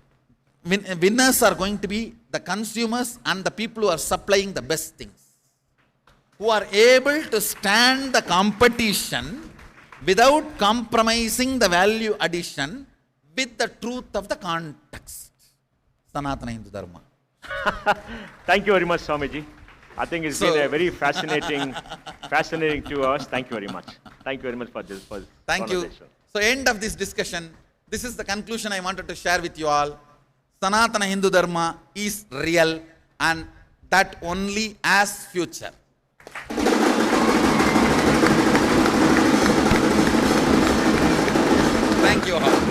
Winners are going to be the consumers and the people who are supplying the best things, who are able to stand the competition without compromising the value addition with the truth of the context. Sanatana Hindu Dharma. Thank you very much, Swamiji. I think it's So- been a very fascinating 2 hours. Thank you very much. Thank you very much for this Thank you. conversation. So, end of this discussion, this is the conclusion I wanted to share with you all. Sanatana Hindu Dharma is real, and that only as future. Thank you all.